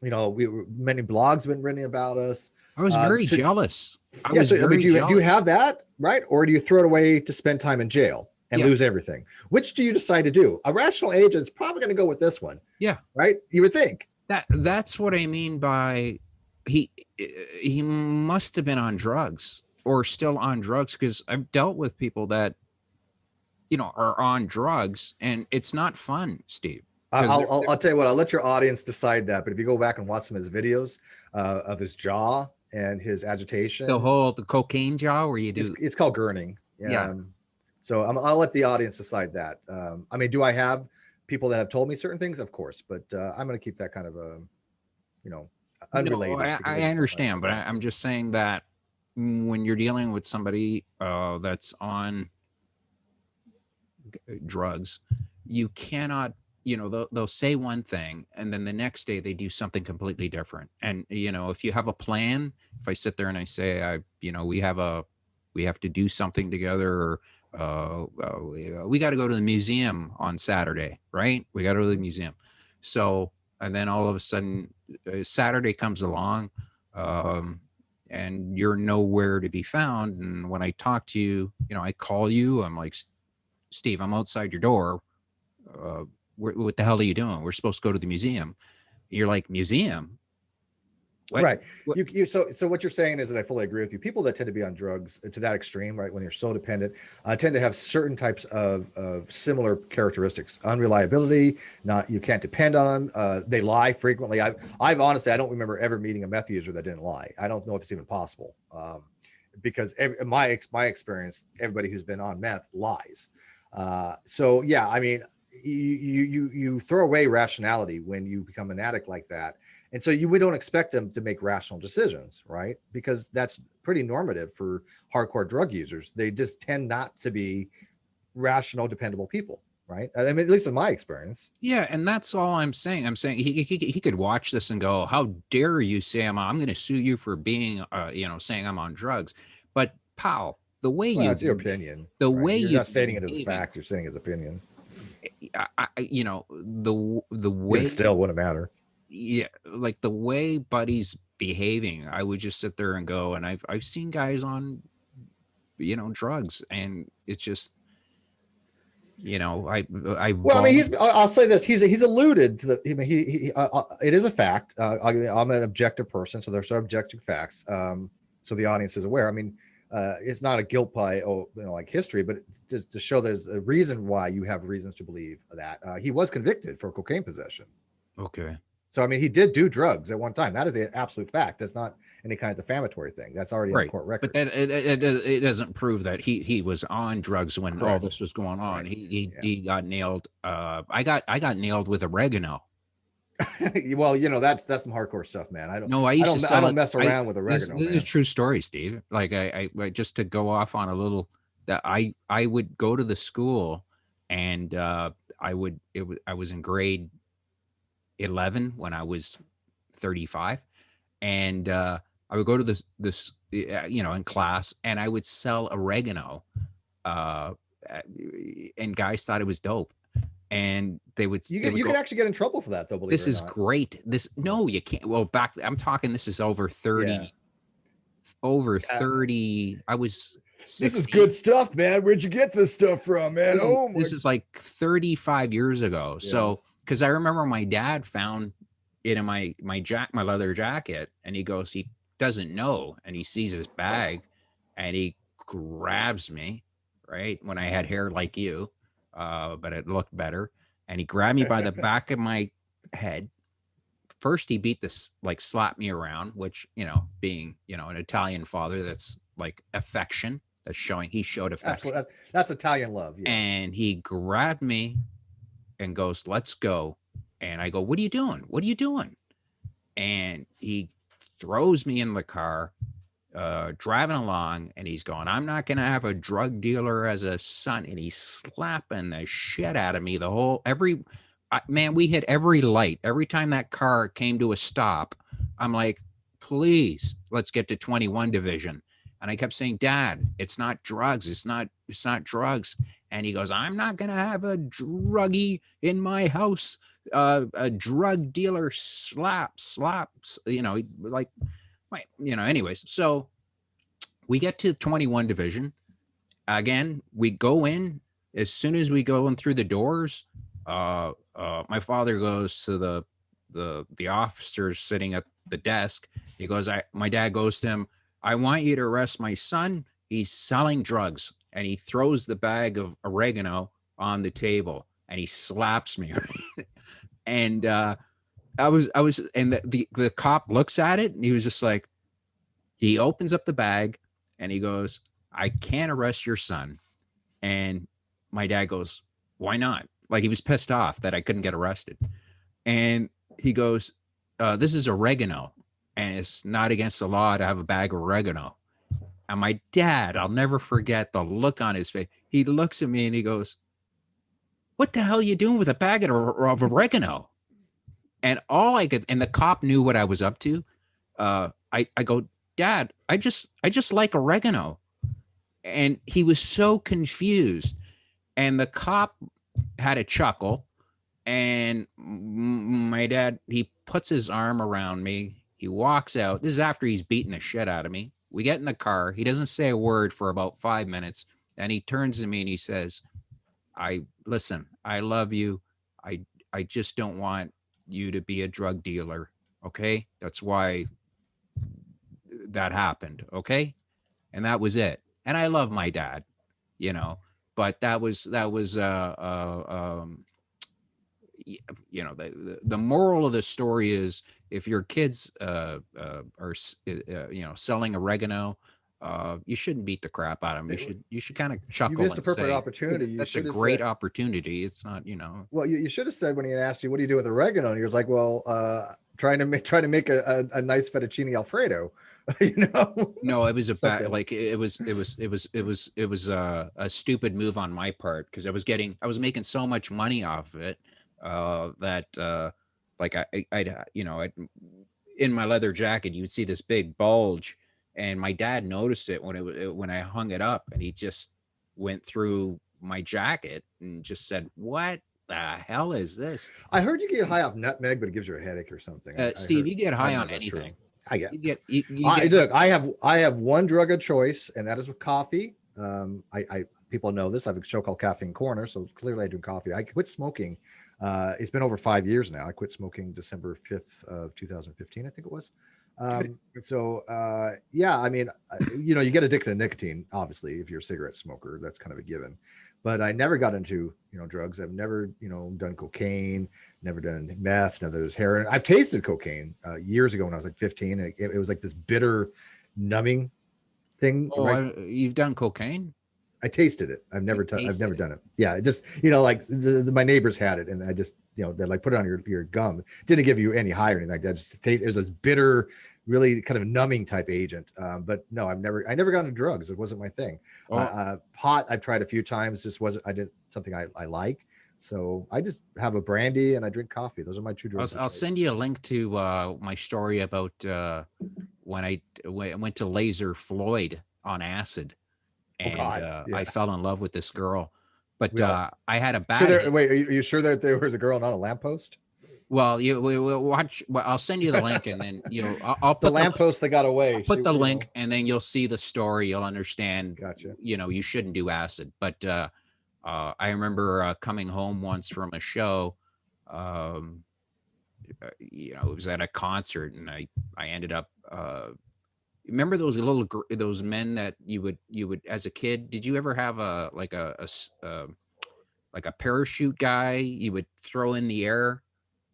blogs have been written about us. I was very jealous. Do you have that, right? Or do you throw it away to spend time in jail and lose everything? Which do you decide to do? A rational agent's probably going to go with this one. Yeah. Right? You would think. That's what I mean by he must have been on drugs or still on drugs, because I've dealt with people that are on drugs, and it's not fun, Steve. I'll tell you what, I'll let your audience decide that. But if you go back and watch some of his videos of his jaw and his agitation, the cocaine jaw, where you do, it's called gurning. Yeah. So I'll let the audience decide that. I mean, do I have people that have told me certain things? Of course, but I'm going to keep that kind of unrelated. No, I understand, but I'm just saying that when you're dealing with somebody that's on drugs, you cannot, they'll say one thing and then the next day they do something completely different. And if you have a plan, if I sit there and I say, we have to do something together, or we got to go to the museum on Saturday, right? We got to go to the museum. So, and then all of a sudden Saturday comes along, and you're nowhere to be found. And when I talk to you, I call you, I'm like, Steve, I'm outside your door. What the hell are you doing? We're supposed to go to the museum. You're like, museum? What? Right. So what you're saying is that I fully agree with you. People that tend to be on drugs to that extreme, right, when you're so dependent, tend to have certain types of similar characteristics. Unreliability, you can't depend on them. They lie frequently. I've honestly, I don't remember ever meeting a meth user that didn't lie. I don't know if it's even possible, because my experience, everybody who's been on meth lies. So yeah, I mean, you throw away rationality when you become an addict like that. And so we don't expect them to make rational decisions, right? Because that's pretty normative for hardcore drug users. They just tend not to be rational, dependable people, right? I mean, at least in my experience. Yeah, and that's all I'm saying. I'm saying he could watch this and go, how dare you say I'm going to sue you for being, saying I'm on drugs. But pal, the way it's your opinion. You're not stating it as a fact. You're saying his opinion. The way it still wouldn't matter. Yeah, like the way Buddy's behaving, I would just sit there and go, and I've seen guys on, drugs, and it's just, I'll say this, he's alluded to it is a fact. I'm an objective person, so there's objective facts. So the audience is aware. I mean, it's not a guilt by like history, but to show there's a reason why you have reasons to believe that he was convicted for cocaine possession. Okay. So, I mean, he did do drugs at one time. That is the absolute fact. That's not any kind of defamatory thing. That's already on court record. But it doesn't prove that he was on drugs when all this was going on. Right. He got nailed. I got nailed with oregano. Well, that's some hardcore stuff, man. I don't mess around with oregano. This is a true story, Steve. Like I just to go off on a little, that I would go to the school, and I was in grade 11 when I was 35. And I would go to this in class, and I would sell oregano, uh, and guys thought it was dope. And they would You go, can actually get in trouble for that, though, believe it this or is not. great. This, no, you can't. Well, back, I'm talking, this is over 30, Yeah. over 30. I was This is 16. good stuff, man. Where'd you get this stuff from, man? Oh my. This is like 35 years ago. Yeah. So, because I remember my dad found it in my leather jacket, and he goes, he doesn't know, and he sees his bag, and he grabs me, right, when I had hair like you, but it looked better, and he grabbed me by the back of my head. First, he beat this, like, slapped me around, which, being, an Italian father, that's like affection. That's showing, he showed affection. Absolutely. That's Italian love. Yeah. And he grabbed me and goes, let's go. And I go, what are you doing? What are you doing? And he throws me in the car, driving along, and he's going, I'm not going to have a drug dealer as a son. And he's slapping the shit out of me man, we hit every light. Every time that car came to a stop, I'm like, please, let's get to 21 Division. And I kept saying, Dad, it's not drugs. It's not drugs. And he goes, I'm not going to have a druggie in my house. A drug dealer slaps, anyways. So we get to 21 Division. Again, we go in. As soon as we go in through the doors, my father goes to the officers sitting at the desk. He goes, my dad goes to him, I want you to arrest my son. He's selling drugs. And he throws the bag of oregano on the table, and he slaps me. And and the cop looks at it, and he was just like, he opens up the bag, and he goes, I can't arrest your son. And my dad goes, why not? Like, he was pissed off that I couldn't get arrested. And he goes, this is oregano, and it's not against the law to have a bag of oregano. And my dad, I'll never forget the look on his face. He looks at me and he goes, what the hell are you doing with a bag of oregano? And and the cop knew what I was up to. I go, Dad, I just like oregano. And he was so confused. And the cop had a chuckle. And my dad, he puts his arm around me. He walks out. This is after he's beaten the shit out of me. We get in the car. He doesn't say a word for about 5 minutes. And he turns to me and he says, listen, I love you. I just don't want you to be a drug dealer. Okay. That's why that happened. Okay. And that was it. And I love my dad, but that was the moral of the story is, if your kids are selling oregano, you shouldn't beat the crap out of them. You should kind of chuckle. You missed a and perfect say, opportunity. that's a great opportunity. It's not, Well, you should have said, when he asked you, what do you do with oregano? And you're like, well, trying to make a nice fettuccine Alfredo. No, it was it was a stupid move on my part, because I was making so much money off of it, that like I'd in my leather jacket, you would see this big bulge, and my dad noticed it when I hung it up, and he just went through my jacket and just said, what the hell is this? I heard you get high off nutmeg, but it gives you a headache or something. Steve, you get high on anything. I get. Look, I have one drug of choice, and that is with coffee. People know this. I have a show called Caffeine Corner, so clearly I do coffee. I quit smoking. It's been over 5 years now. I quit smoking December 5th of 2015, I think it was. Yeah, I mean, you get addicted to nicotine, obviously, if you're a cigarette smoker. That's kind of a given. But I never got into, drugs. I've never, done cocaine, never done meth, never was heroin. I've tasted cocaine years ago when I was like 15. And it was like this bitter, numbing thing. Oh, right? You've done cocaine? I tasted it. I've never done it. Yeah, it just like my neighbors had it, and I just they like put it on your gum. It didn't give you any high or anything like that. Just taste. It was this bitter, really kind of numbing type agent. But no, I never got into drugs. It wasn't my thing. Pot I've tried a few times. Just wasn't something I like. So I just have a brandy and I drink coffee. Those are my two drugs. I'll send you a link to my story about when I went to Laser Floyd on acid, Oh and God, yeah. I fell in love with this girl. But We all, I had a sure bad there, hit. wait, are you sure that there was a girl on a lamppost? Well, you watch. Well, I'll send you the link, and then I'll The put the link. lamppost that got away. I'll put the link, and then you'll see the story. You'll understand. Gotcha. You shouldn't do acid. But I remember coming home once from a show. Um, it was at a concert, and I ended up. Remember those those men that you would as a kid? Did you ever have like a parachute guy you would throw in the air,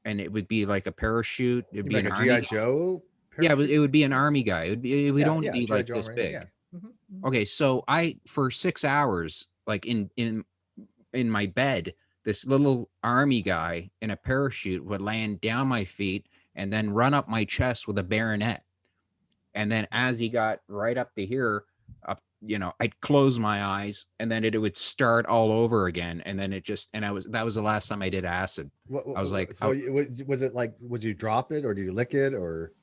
and it would be like a parachute? It'd be Like an a army GI guy. Joe. Yeah, Parachute? it would be an army guy. It would only be GI like Joe this Marine, big. yeah. Mm-hmm. Okay, so I for 6 hours, like in my bed, this little army guy in a parachute would land down my feet and then run up my chest with a bayonet. And then as he got right up to here, up, I'd close my eyes, and then it would start all over again. And then that was the last time I did acid. I was like, so was it like, would you drop it or do you lick it, or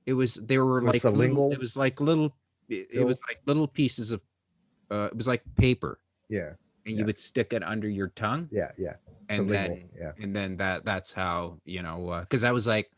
they were like sublingual? it was like little, it was like little pieces of, it was like paper. Yeah. And you would stick it under your tongue. Yeah. And Sublingual, then that's how, because I was like,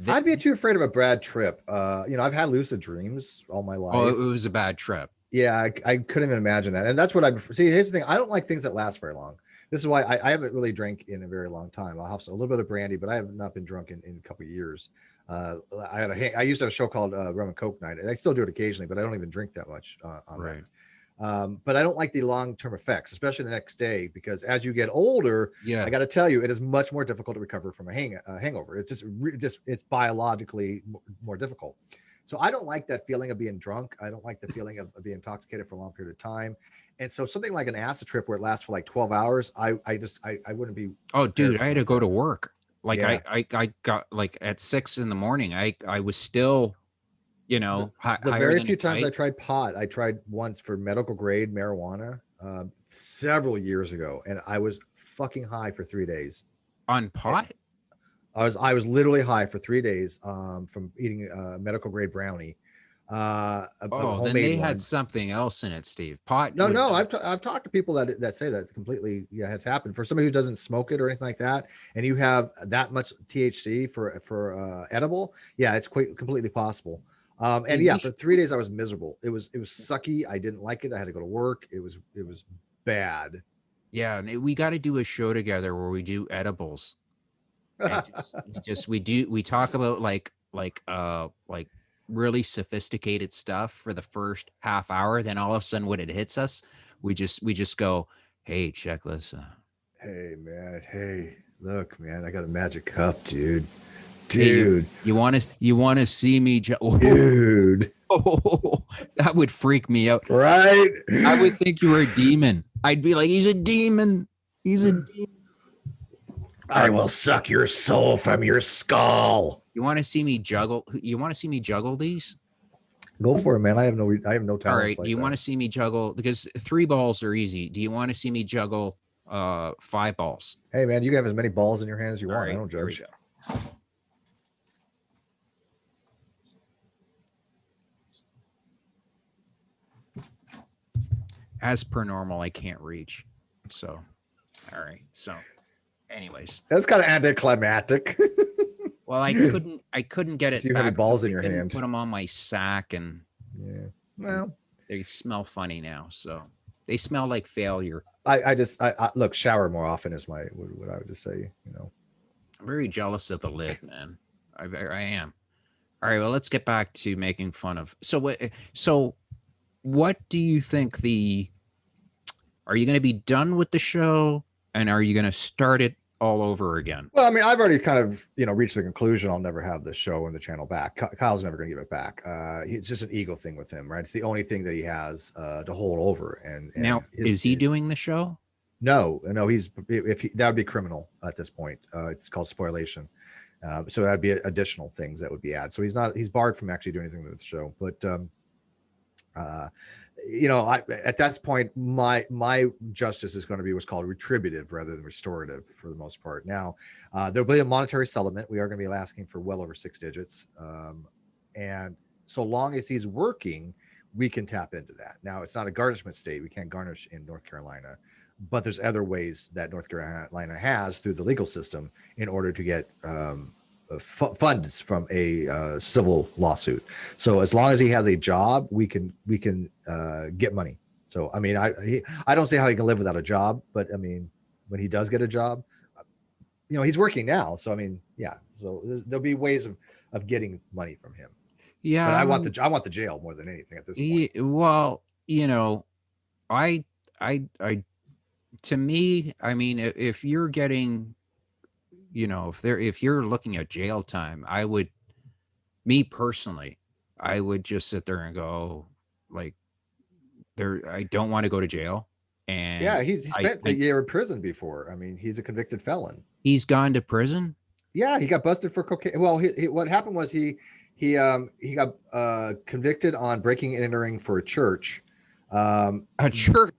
I'd be too afraid of a bad trip. I've had lucid dreams all my life. Oh, it was a bad trip. Yeah, I couldn't even imagine that. And that's what see. Here's the thing: I don't like things that last very long. This is why I haven't really drank in a very long time. I'll have a little bit of brandy, but I have not been drunk in a couple of years. I used to have a show called Rum and Coke Night, and I still do it occasionally, but I don't even drink that much on Right. that. But I don't like the long-term effects, especially the next day, because as you get older, I got to tell you, it is much more difficult to recover from a hangover. It's just it's biologically more difficult. So I don't like that feeling of being drunk. I don't like the feeling of being intoxicated for a long period of time. And so something like an acid trip where it lasts for like 12 hours, I wouldn't be. Oh, dude, I had to go to work. Like Yeah. I got like at 6 a.m. I was still, The very few times I tried pot, I tried once for medical grade marijuana several years ago, and I was fucking high for 3 days. On pot? I was literally high for 3 days from eating a medical grade brownie. Then they had something else in it, Steve. Pot? No, I've talked to people that say that completely has happened. For somebody who doesn't smoke it or anything like that, and you have that much THC for edible, yeah, it's quite completely possible. And yeah, for 3 days I was miserable. It was sucky. I didn't like it. I had to go to work. It was bad. Yeah, and we got to do a show together where we do edibles. We talk about like really sophisticated stuff for the first half hour. Then all of a sudden, when it hits us, we just go, "Hey, check this out. Hey man, hey, look, man, I got a magic cup, dude. Hey, you want to see me, dude? Oh, that would freak me out, right? I would think you were a demon. I'd be like, he's a demon. He's a demon. I will suck your soul from your skull. You want to see me juggle? You want to see me juggle these? Go for it, man. I have no talent. All right. Do you want to see me juggle? Because 3 balls are easy. Do you want to see me juggle 5 balls? Hey, man, you can have as many balls in your hand as you want. Right, I don't judge. As per normal, I can't reach. So, all right. So, anyways, that's kind of anticlimactic. Well, I couldn't get it. So you have balls in your hand. Put them on my sack, and yeah. Well, they smell funny now. So they smell like failure. I look, shower more often is what I would just say. I'm very jealous of the lid, man. I am. All right. Well, let's get back to making fun of. So what do you think are you going to be done with the show, and are you going to start it all over again? Well, I mean, I've already kind of, reached the conclusion I'll never have the show and the channel back. Kyle's never going to give it back. It's just an ego thing with him, right? It's the only thing that he has to hold over. And now, is he doing the show? No, that would be criminal at this point. It's called spoliation. So that'd be additional things that would be added. So he's barred from actually doing anything with the show. But at that point, my justice is going to be what's called retributive rather than restorative for the most part. Now, there'll be a monetary settlement. We are going to be asking for well over 6 digits, and so long as he's working, we can tap into that. Now, it's not a garnishment state; we can't garnish in North Carolina, but there's other ways that North Carolina has through the legal system in order to get funds from a civil lawsuit. So as long as he has a job, we can get money. So I mean, I don't see how he can live without a job, but I mean, when he does get a job, he's working now. So I mean, yeah. So there'll be ways of getting money from him. Yeah, But I want the jail more than anything at this point. well, I to me, I mean, if you're getting, if you're looking at jail time, me personally, I would just sit there and go, like, I don't want to go to jail. And yeah, he spent a year in prison before. I mean, he's a convicted felon. He's gone to prison. Yeah, he got busted for cocaine. Well, what happened was he got convicted on breaking and entering for a church. A church.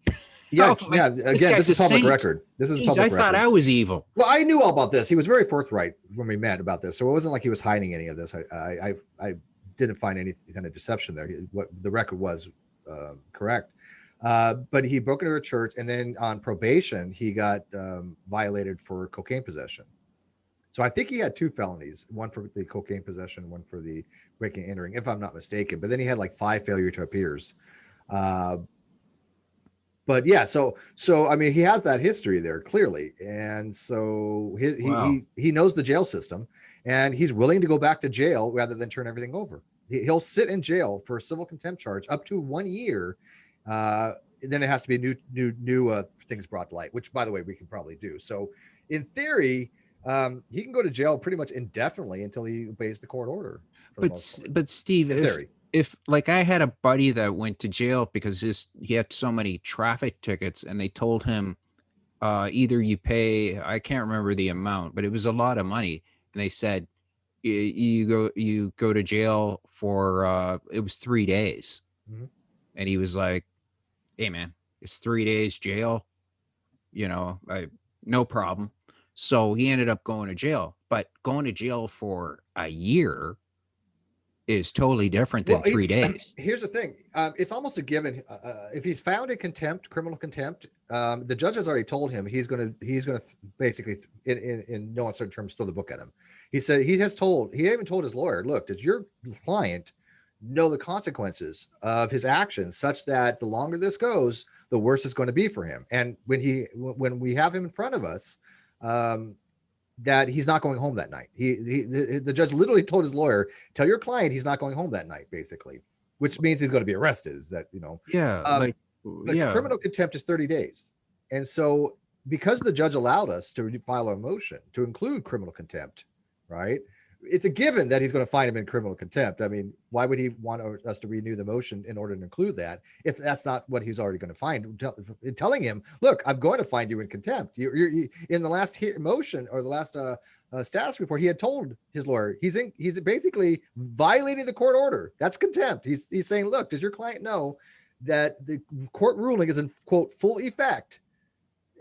Yeah, yeah. Again, this is public record. This is public record. I thought I was evil. Well, I knew all about this. He was very forthright when we met about this, so it wasn't like he was hiding any of this. I didn't find any kind of deception there. What the record was correct. But he broke into a church, and then on probation, he got violated for cocaine possession. So I think he had 2 felonies, one for the cocaine possession, one for the breaking and entering, if I'm not mistaken. But then he had like 5 failure to appears. But yeah, so I mean, he has that history there clearly, and so he knows the jail system, and he's willing to go back to jail rather than turn everything over. He'll sit in jail for a civil contempt charge up to 1 year. Then it has to be new things brought to light, which, by the way, we can probably do. So in theory, he can go to jail pretty much indefinitely until he obeys the court order. But Steve, if like I had a buddy that went to jail because he had so many traffic tickets, and they told him either you pay, I can't remember the amount, but it was a lot of money, and they said you go to jail for it was 3 days. Mm-hmm. And he was like, hey man, it's 3 days jail, no problem. So he ended up going to jail, but going to jail for a year is totally different than 3 days. Here's the thing. It's almost a given. If he's found in contempt, criminal contempt, the judge has already told him he's going to basically, in no uncertain terms, throw the book at him. He said he even told his lawyer, look, does your client know the consequences of his actions such that the longer this goes, the worse it's going to be for him? And when we have him in front of us, that he's not going home that night. The judge literally told his lawyer, tell your client he's not going home that night, basically, which means he's going to be arrested. Is that, Yeah. But criminal contempt is 30 days. And so because the judge allowed us to file a motion to include criminal contempt, right? It's a given that he's going to find him in criminal contempt. I mean, why would he want us to renew the motion in order to include that if that's not what he's already going to find? Telling him, look, I'm going to find you in contempt. You're in the last motion or the last status report, he had told his lawyer he's basically violating the court order. That's contempt. He's saying, look, does your client know that the court ruling is in, quote, full effect?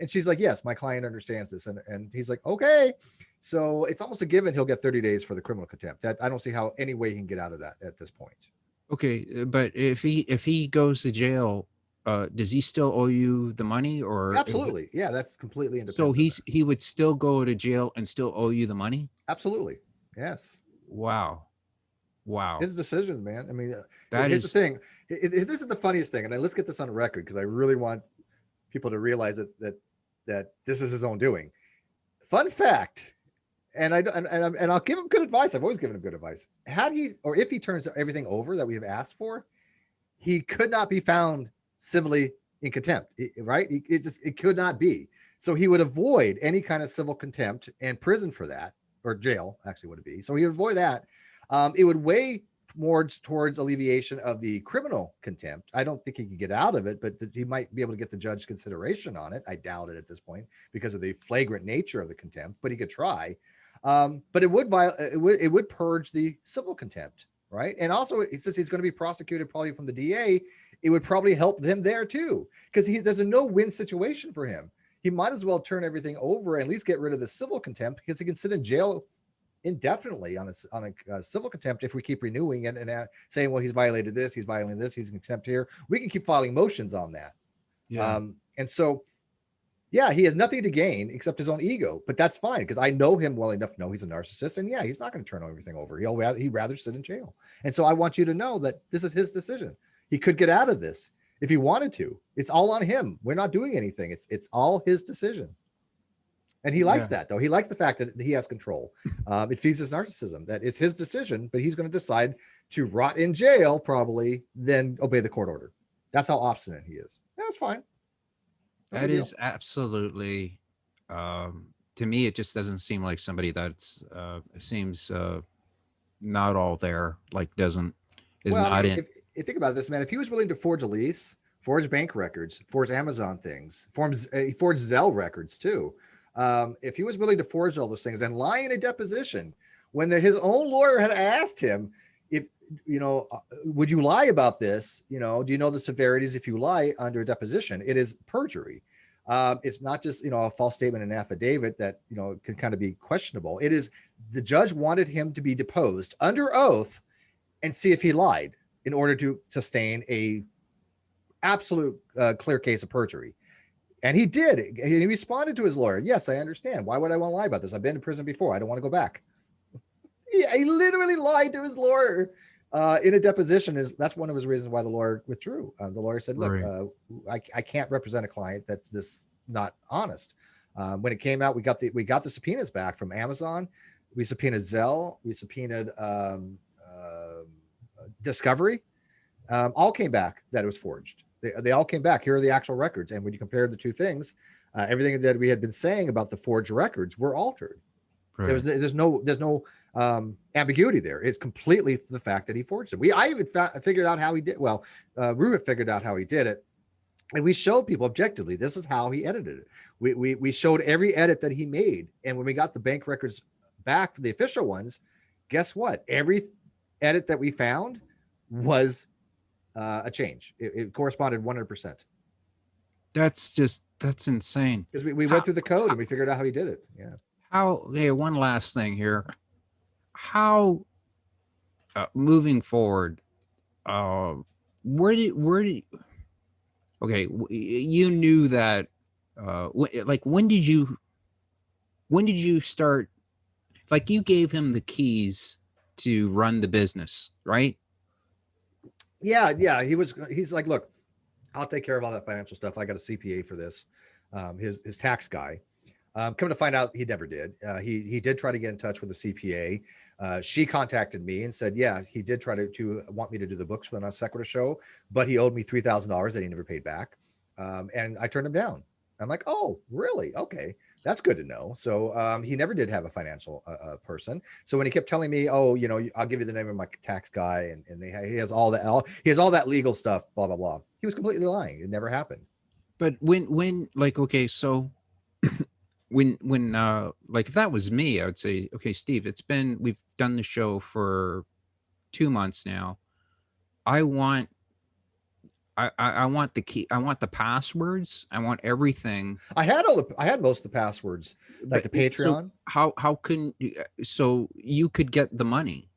And she's like, yes, my client understands this. And he's like, okay. So it's almost a given he'll get 30 days for the criminal contempt. That I don't see how any way he can get out of that at this point. Okay, but if he goes to jail, does he still owe you the money? Or absolutely, yeah, that's completely independent. So he would still go to jail and still owe you the money? Absolutely, yes. Wow. His decisions, man. I mean, here's the thing. This is the funniest thing, and let's get this on record because I really want people to realize that this is his own doing. Fun fact, and I'll give him good advice. I've always given him good advice. If he turns everything over that we have asked for, he could not be found civilly in contempt, right? It could not be. So he would avoid any kind of civil contempt and prison for that, or jail actually would it be. So he would avoid that. It would weigh more towards alleviation of the criminal contempt. I don't think he could get out of it, but he might be able to get the judge's consideration on it. I doubt it at this point because of the flagrant nature of the contempt, but he could try. But it would purge the civil contempt, right? And also, since he's going to be prosecuted probably from the DA, it would probably help them there too, because there's a no-win situation for him. He might as well turn everything over and at least get rid of the civil contempt, because he can sit in jail indefinitely on a civil contempt if we keep renewing and saying, well, he's violated this, he's violating this, he's in contempt here. We can keep filing motions on that. Yeah. And so, yeah, he has nothing to gain except his own ego, but that's fine because I know him well enough to know he's a narcissist, and yeah, he's not going to turn everything over. He'd rather sit in jail. And so I want you to know that this is his decision. He could get out of this if he wanted to. It's all on him. We're not doing anything. It's all his decision. And he likes that, though. He likes the fact that he has control. It feeds his narcissism. That it's his decision, but he's going to decide to rot in jail, probably, then obey the court order. That's how obstinate he is. That's fine. That is absolutely, to me, it just doesn't seem like somebody that's, seems not all there, like is not in. If you think about this, man, if he was willing to forge a lease, forge bank records, forge Amazon things, he forged Zelle records too. If he was willing to forge all those things and lie in a deposition when his own lawyer had asked him, would you lie about this? Do you know the severities if you lie under a deposition? It is perjury. It's not just, a false statement and affidavit that, can kind of be questionable. It is the judge wanted him to be deposed under oath and see if he lied in order to sustain a absolute clear case of perjury. And he did. He responded to his lawyer. Yes, I understand. Why would I want to lie about this? I've been in prison before. I don't want to go back. He literally lied to his lawyer in a deposition. That's one of his reasons why the lawyer withdrew. The lawyer said, look, right. I can't represent a client that's this not honest. When it came out, we got the subpoenas back from Amazon. We subpoenaed Zelle. We subpoenaed Discovery. All came back that it was forged. They all came back. Here are the actual records. And when you compare the two things, everything that we had been saying about the forged records were altered. Right. There's no ambiguity there. It's completely the fact that he forged it. I even figured out how he did. Well, Rue figured out how he did it, and we showed people objectively. This is how he edited it. We showed every edit that he made, and when we got the bank records back, the official ones, guess what? Every edit that we found was a change. It corresponded 100%. That's insane. Because we went through the code and we figured out how he did it. Yeah. One last thing here. How moving forward, where did you knew that when did you start, like, you gave him the keys to run the business, right? Yeah. He's like, look, I'll take care of all that financial stuff. I got a CPA for this. His tax guy. Come to find out, he never did. He did try to get in touch with the CPA. She contacted me and said, yeah, he did try to want me to do the books for the NonSequitur Show, but he owed me $3,000 that he never paid back. And I turned him down. I'm like, oh, really? Okay. That's good to know. So he never did have a financial person. So when he kept telling me, oh, I'll give you the name of my tax guy, and he has all that legal stuff, blah, blah, blah. He was completely lying. It never happened. But when like, okay, so when like, if that was me, I would say, okay, Steve, we've done the show for 2 months now. I want the key. I want the passwords. I want everything. I had most of the passwords, like the Patreon. So how couldn't so you could get the money?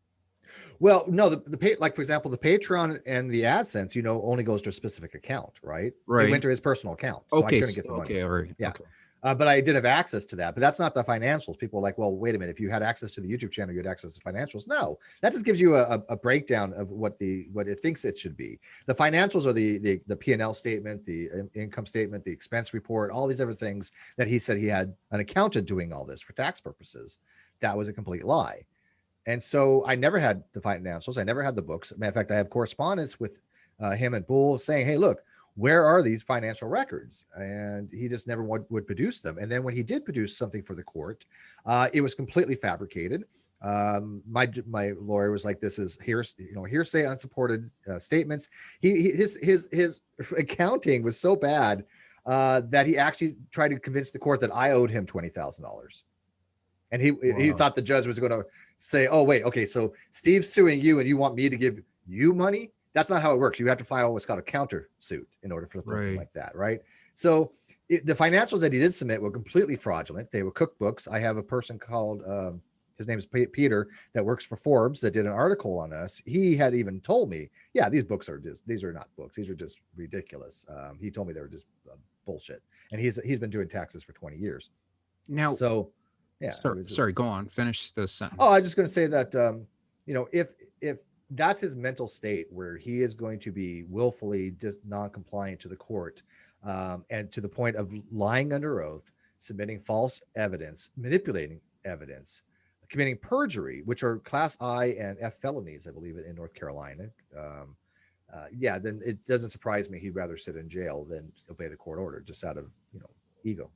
Well, no, like, for example, the Patreon and the AdSense, only goes to a specific account, right? Right. It went to his personal account. So I couldn't get the money. Okay, all right. Yeah. Okay. But I did have access to that, but that's not the financials. People are like, well, wait a minute. If you had access to the YouTube channel, you had access to financials. No, that just gives you a breakdown of what it thinks it should be. The financials are the P&L statement, the income statement, the expense report, all these other things that he said he had an accountant doing all this for tax purposes. That was a complete lie. And so I never had the financials. I never had the books. Matter of fact, I have correspondence with him and Bull saying, hey, look, where are these financial records? And he just never would produce them. And then when he did produce something for the court, it was completely fabricated. My lawyer was like, this is hearsay, unsupported statements. His accounting was so bad that he actually tried to convince the court that I owed him $20,000. And he Wow. thought the judge was going to say, oh, wait, okay, so Steve's suing you and you want me to give you money? That's not how it works. You have to file what's called a counter suit in order for something Right. like that, right? So the financials that he did submit were completely fraudulent. They were cookbooks. I have a person called, his name is Peter, that works for Forbes, that did an article on us. He had even told me, yeah, these are not books. These are just ridiculous. He told me they were just bullshit. And he's been doing taxes for 20 years. Now, So yeah, it sorry, was just, sorry, go on. Finish the oh, sentence. I was just going to say that, if that's his mental state where he is going to be willfully just non-compliant to the court, and to the point of lying under oath, submitting false evidence, manipulating evidence, committing perjury, which are class I and F felonies, I believe, in North Carolina. Yeah, then it doesn't surprise me he'd rather sit in jail than obey the court order, just out of ego.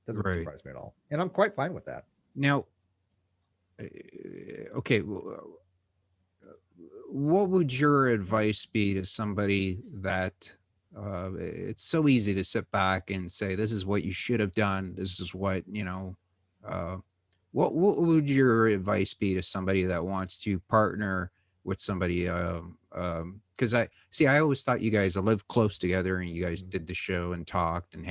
Doesn't Right. surprise me at all, and I'm quite fine with that. Now, okay, what would your advice be to somebody that it's so easy to sit back and say, this is what you should have done. This is what, uh, what would your advice be to somebody that wants to partner with somebody? Because I always thought you guys lived close together and you guys did the show and talked and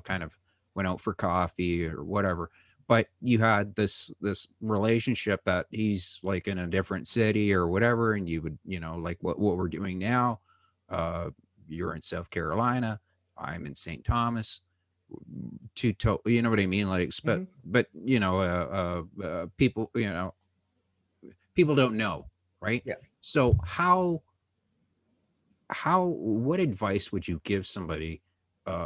kind of went out for coffee or whatever. But you had this relationship that he's like in a different city or whatever, and you would like what we're doing now. Uh, you're in South Carolina, I'm in St. Thomas, you know what I mean, like Mm-hmm. but people people don't know, right? Yeah. So what advice would you give somebody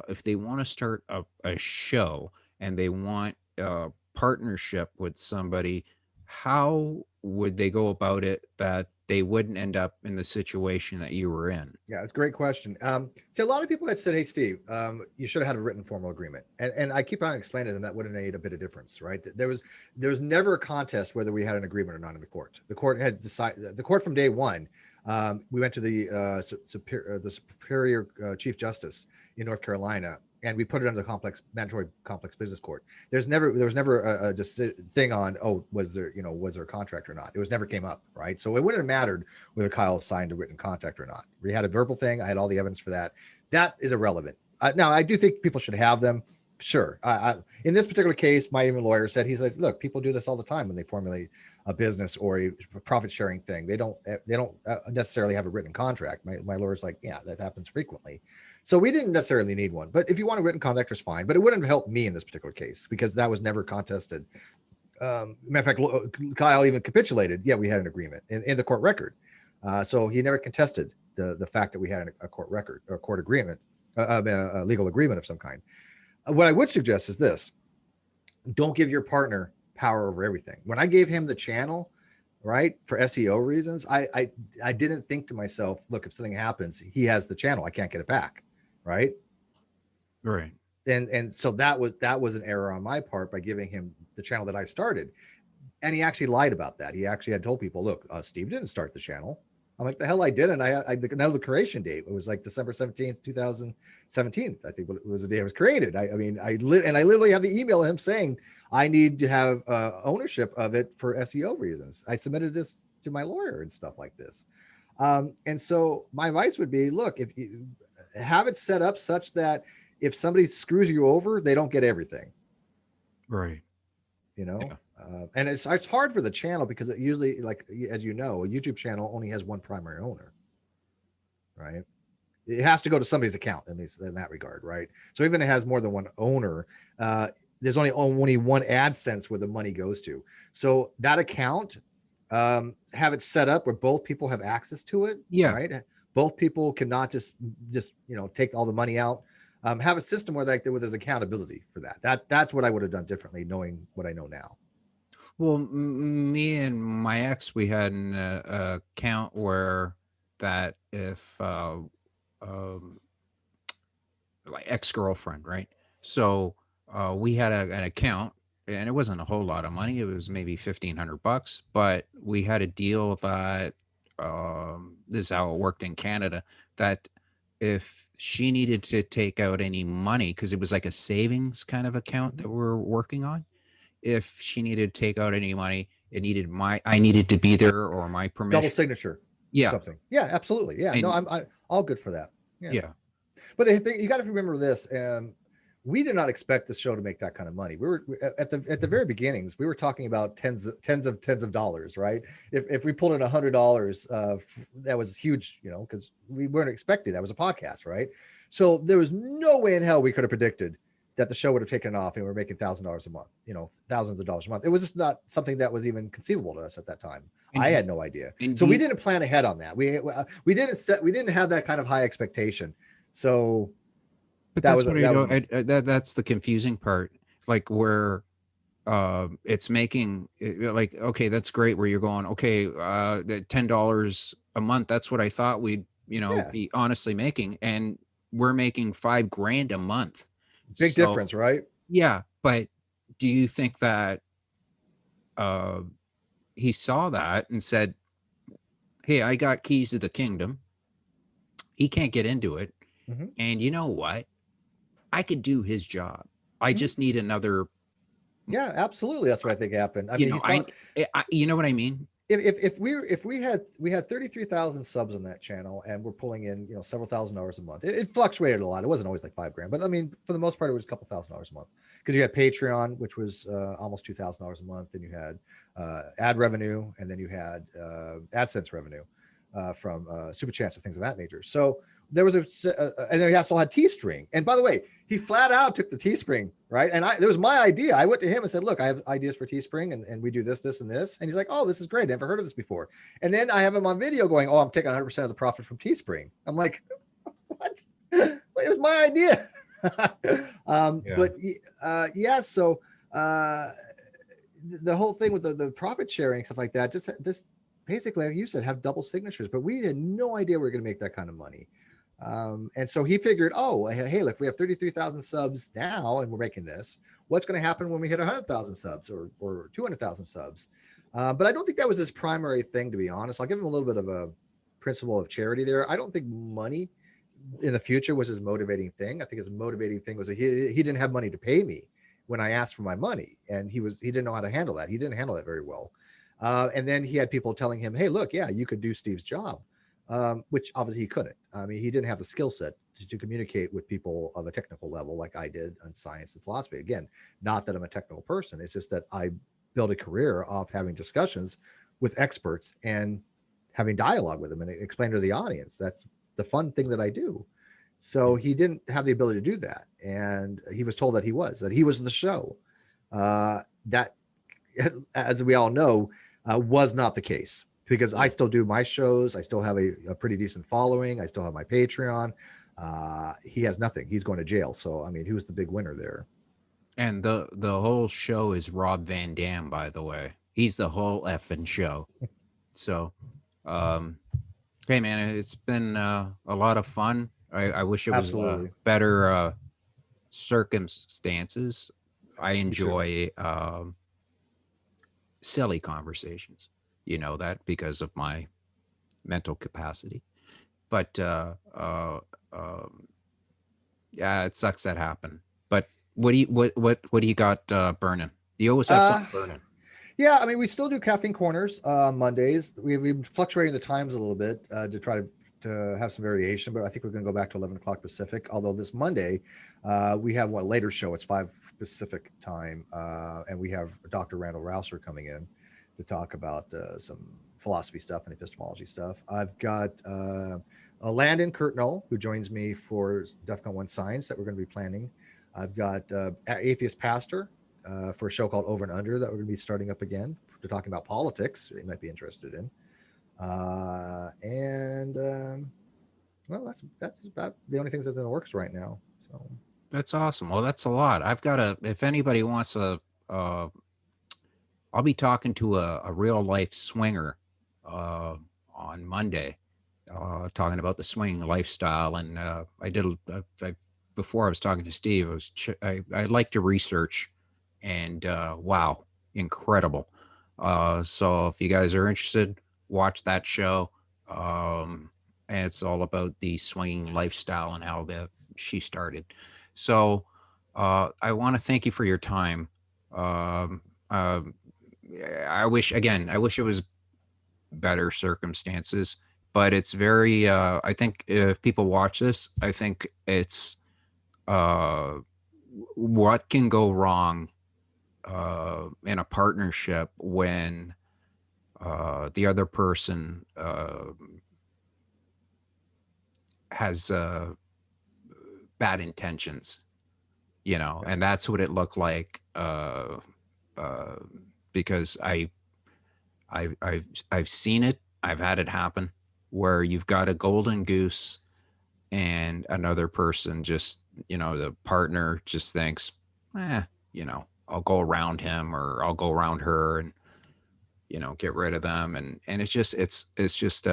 if they want to start a show and they want a partnership with somebody? How would they go about it that they wouldn't end up in the situation that you were in? Yeah, it's a great question. See, a lot of people had said, "Hey, Steve, you should have had a written formal agreement," and I keep on explaining to them that would have made a bit of difference, right? There was never a contest whether we had an agreement or not in the court. The court had decided. The court from day one. We went to the superior chief justice in North Carolina, and we put it under the mandatory complex business court. There was never a thing on, oh, was there a contract or not? It was never came up, right? So it wouldn't have mattered whether Kyle signed a written contract or not. We had a verbal thing. I had all the evidence for that. That is irrelevant. Now, I do think people should have them. Sure. In this particular case, my even lawyer said, he's like, look, people do this all the time when they formulate a business or a profit sharing thing. They don't necessarily have a written contract. My lawyer's like, yeah, that happens frequently. So we didn't necessarily need one. But if you want a written contract, it's fine. But it wouldn't have helped me in this particular case because that was never contested. Matter of fact, Kyle even capitulated. Yeah, we had an agreement in the court record. So he never contested the fact that we had a court record or a court agreement, a legal agreement of some kind. What I would suggest is this: don't give your partner power over everything. When I gave him the channel, right, for SEO reasons, I didn't think to myself, look, if something happens, he has the channel, I can't get it back, right? Right. And so that was an error on my part by giving him the channel that I started. And he actually lied about that. He actually had told people, look, Steve didn't start the channel. I'm like, the hell I didn't. I know the creation date. It was like December 17th, 2017. I think it was the day it was created. I literally have the email of him saying, I need to have ownership of it for SEO reasons. I submitted this to my lawyer and stuff like this. And so my advice would be, look, if you have it set up such that if somebody screws you over, they don't get everything. Right. Yeah. And it's hard for the channel because it usually, like, as you know, a YouTube channel only has one primary owner, right? It has to go to somebody's account, at least in that regard, right? So even if it has more than one owner, there's only one AdSense where the money goes to. So that account, have it set up where both people have access to it, Yeah. right? Both people cannot just take all the money out. Have a system where there's accountability for that. That's what I would have done differently, knowing what I know now. Well, me and my ex, we had an account where that if like ex-girlfriend, right? So we had an account, and it wasn't a whole lot of money. It was maybe $1,500, but we had a deal that this is how it worked in Canada, that if she needed to take out any money, because it was like a savings kind of account that we're working on, if she needed to take out any money, I needed to be there or my Double permission. signature, Yeah. something. Yeah, absolutely. Yeah, no, And I all good for that. Yeah. yeah. But the thing, you got to remember this, and we did not expect this show to make that kind of money. We were at the very beginnings. We were talking about tens of dollars, right? If we pulled in $100, that was huge, because we weren't expecting that was a podcast, right? So there was no way in hell we could have predicted that the show would have taken off and we're making $1,000 a month, thousands of dollars a month. It was just not something that was even conceivable to us at that time. And I had no idea, and so we didn't plan ahead on that. We didn't have that kind of high expectation. So but that that's was what I that was don't. That's the confusing part. Like where it's making like, okay, that's great. Where you're going, okay, $10 a month. That's what I thought we'd yeah, be honestly making, and we're making $5,000 a month. big So difference, right? yeah, but do you think that uh, he saw that and said, "Hey, I got keys to the kingdom. He can't get into it, Mm-hmm. and you know what? I could do his job. I Mm-hmm. just need another." Yeah, absolutely. That's what I think happened. I You mean, he know, saw you know what I mean? if we had 33,000 subs on that channel and we're pulling in several $1,000s a month. It fluctuated a lot. It wasn't always like $5,000, but I mean, for the most part, it was a couple $1,000s a month because you had Patreon, which was almost $2,000 a month. Then you had ad revenue, and then you had AdSense revenue from super chats and things of that nature. So there was and then he also had Teespring. And by the way, he flat out took the Teespring, right? And there was my idea. I went to him and said, look, I have ideas for Teespring, and we do this, this, and this. And he's like, oh, this is great. Never heard of this before. And then I have him on video going, oh, I'm taking 100% of the profit from Teespring. I'm like, what? It was my idea. Yeah. But yeah, so the whole thing with the profit sharing and stuff like that, just basically, like you said, have double signatures. But we had no idea we were going to make that kind of money. And so he figured, oh, hey, look, we have 33,000 subs now and we're making this. What's going to happen when we hit 100,000 subs or 200,000 subs? But I don't think that was his primary thing, to be honest. I'll give him a little bit of a principle of charity there. I don't think money in the future was his motivating thing. I think his motivating thing was that he didn't have money to pay me when I asked for my money, and he didn't know how to handle that. He didn't handle that very well. And then he had people telling him, hey, look, yeah, you could do Steve's job. Which obviously he couldn't. I mean, he didn't have the skill set to communicate with people of a technical level like I did on science and philosophy. Again, not that I'm a technical person. It's just that I built a career of having discussions with experts and having dialogue with them and explain to the audience. That's the fun thing that I do. So he didn't have the ability to do that. And he was told that he was the show. That, as we all know, was not the case. Because I still do my shows. I still have a pretty decent following. I still have my Patreon. He has nothing. He's going to jail. So, I mean, he was the big winner there. And the whole show is Rob Van Dam, by the way. He's the whole effing show. So, hey, man, it's been a lot of fun. I wish it was Absolutely. better circumstances. I Me too. enjoy silly conversations. You know that because of my mental capacity. But yeah, it sucks that happened. But what do you got burning? You always have Uh, something burning. yeah, I mean, we still do Caffeine Corners Mondays. We've been fluctuating the times a little bit to try to have some variation, but I think we're going to go back to 11 o'clock Pacific. Although this Monday, we have one later show. It's 5 Pacific time, and we have Dr. Randall Rouser coming in to talk about some philosophy stuff and epistemology stuff. I've got Landon Kurtnell, who joins me for DEFCON 1 Science that we're going to be planning. I've got Atheist Pastor for a show called Over and Under that we're going to be starting up again. We're talking about politics you might be interested in. Well, that's about the only things that's in the works right now. So That's awesome. Well, that's a lot. I've got a. If anybody wants I'll be talking to a real life swinger on Monday, talking about the swinging lifestyle. And before I was talking to Steve, I like to research, and wow, incredible. So if you guys are interested, watch that show. And it's all about the swinging lifestyle and how she started. So I want to thank you for your time. um, I wish again, I wish it was better circumstances, but it's very, I think if people watch this, I think it's, uh, what can go wrong, in a partnership when, the other person, has, bad intentions, you know, Yeah. and that's what it looked like, uh, because I've seen it. I've had it happen where you've got a golden goose and another person just, you know, the partner just thinks, eh, you know, I'll go around him or I'll go around her and, you know, get rid of them. And it's just, it's just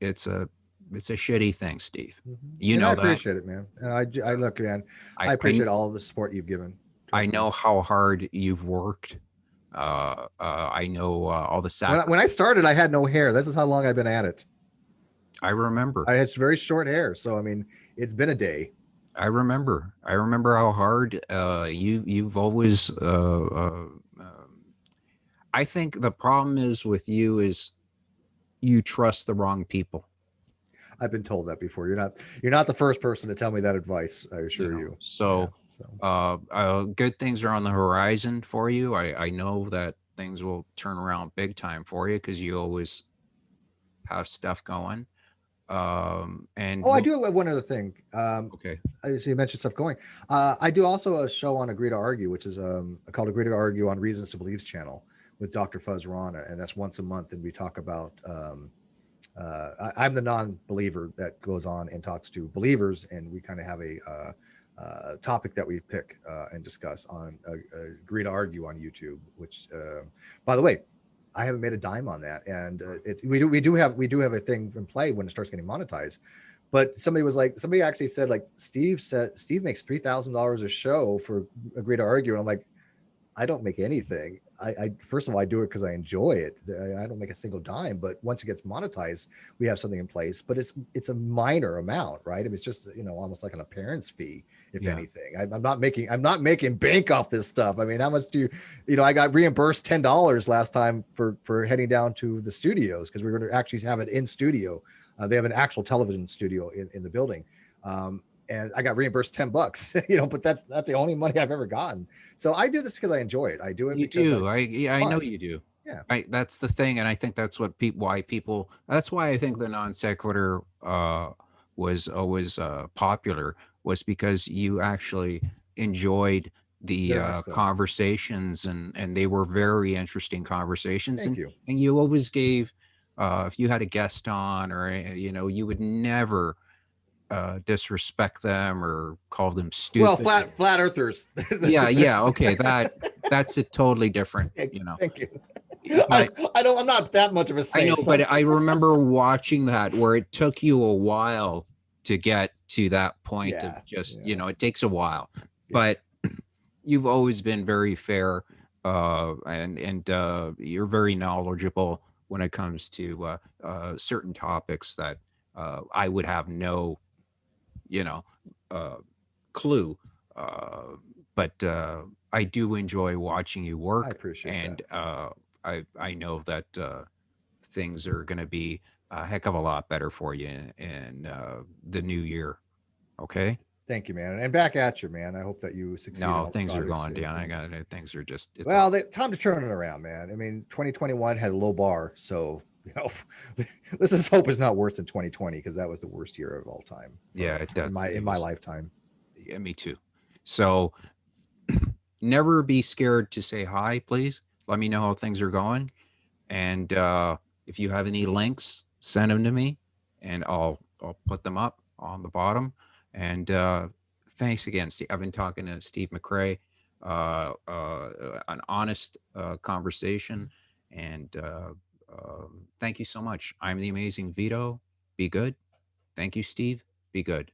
it's a, it's a shitty thing, Steve. You And I know that. appreciate it, man. And I look, man, I, I I, appreciate all the support you've given. I Trust me. know how hard you've worked. I know all the When I sacrifice. started, I had no hair. This is how long I've been at it. I remember. I had very short hair, so I mean, it's been a day. I remember. I remember how hard you've always. I think the problem is with you is you trust the wrong people. I've been told that before. You're not the first person to tell me that advice. I You assure know, you. Yeah. so So good things are on the horizon for you. I know that things will turn around big time for you because you always have stuff going. And oh, I do have one other thing. Okay, As you mentioned stuff going. I do also a show on Agree to Argue, which is called Agree to Argue on Reasons to Believe's channel with Dr. Fuzz Rana, and that's once a month, and we talk about. I'm the non-believer that goes on and talks to believers, and we kind of have a topic that we pick and discuss on Agree to Argue on YouTube. Which, by the way, I haven't made a dime on that, and we do have a thing in play when it starts getting monetized. But somebody actually said like Steve makes $3,000 a show for Agree to Argue, and I'm like, I don't make anything. I first of all, I do it because I enjoy it. I don't make a single dime, but once it gets monetized, we have something in place. But it's a minor amount, right? I mean, it's just almost like an appearance fee, if yeah. anything. I'm not making bank off this stuff. I mean, how much I got reimbursed $10 last time for heading down to the studios because we were going to actually have it in studio. They have an actual television studio in the building. And I got reimbursed $10, but that's the only money I've ever gotten. So I do this because I enjoy it. I do it You because do. Yeah, I know fun. you do. Yeah. That's the thing, and I think that's what people. That's why I think the non sequitur was always popular was because you actually enjoyed the Very much so. conversations, and they were very interesting conversations, Thank you. and you always gave. If you had a guest on, or you would never disrespect them or call them Well, stupid. flat earthers. Yeah, okay, that's a totally different, you know. Thank you. But I'm not that much of a I know, saint. So but I remember watching that where it took you a while to get to that point of yeah, just, yeah, it takes a while, yeah. but you've always been very fair, and you're very knowledgeable when it comes to certain topics that I would have no, you know, uh, clue. Uh, but I do enjoy watching you I work, appreciate that. and I know that things are going to be a heck of a lot better for you in the new year. Okay. Thank you, man. And back at you, man. I hope that you succeed in No, all the things are projects going and down. I things. got it. Things are just, it's Well, all. time to turn it around, man. I mean, 2021 had a low bar, so let's just hope it's not worse than 2020 because that was the worst year of all time Yeah, it does. in It my was, lifetime. yeah, me too. So never be scared to say hi, please. Let me know how things are going. And if you have any links, send them to me, and I'll put them up on the bottom. And thanks again, Steve. I've been talking to Steve McRae, an honest conversation, and thank you so much. I'm the Amazing Vito. Be good. Thank you, Steve. Be good.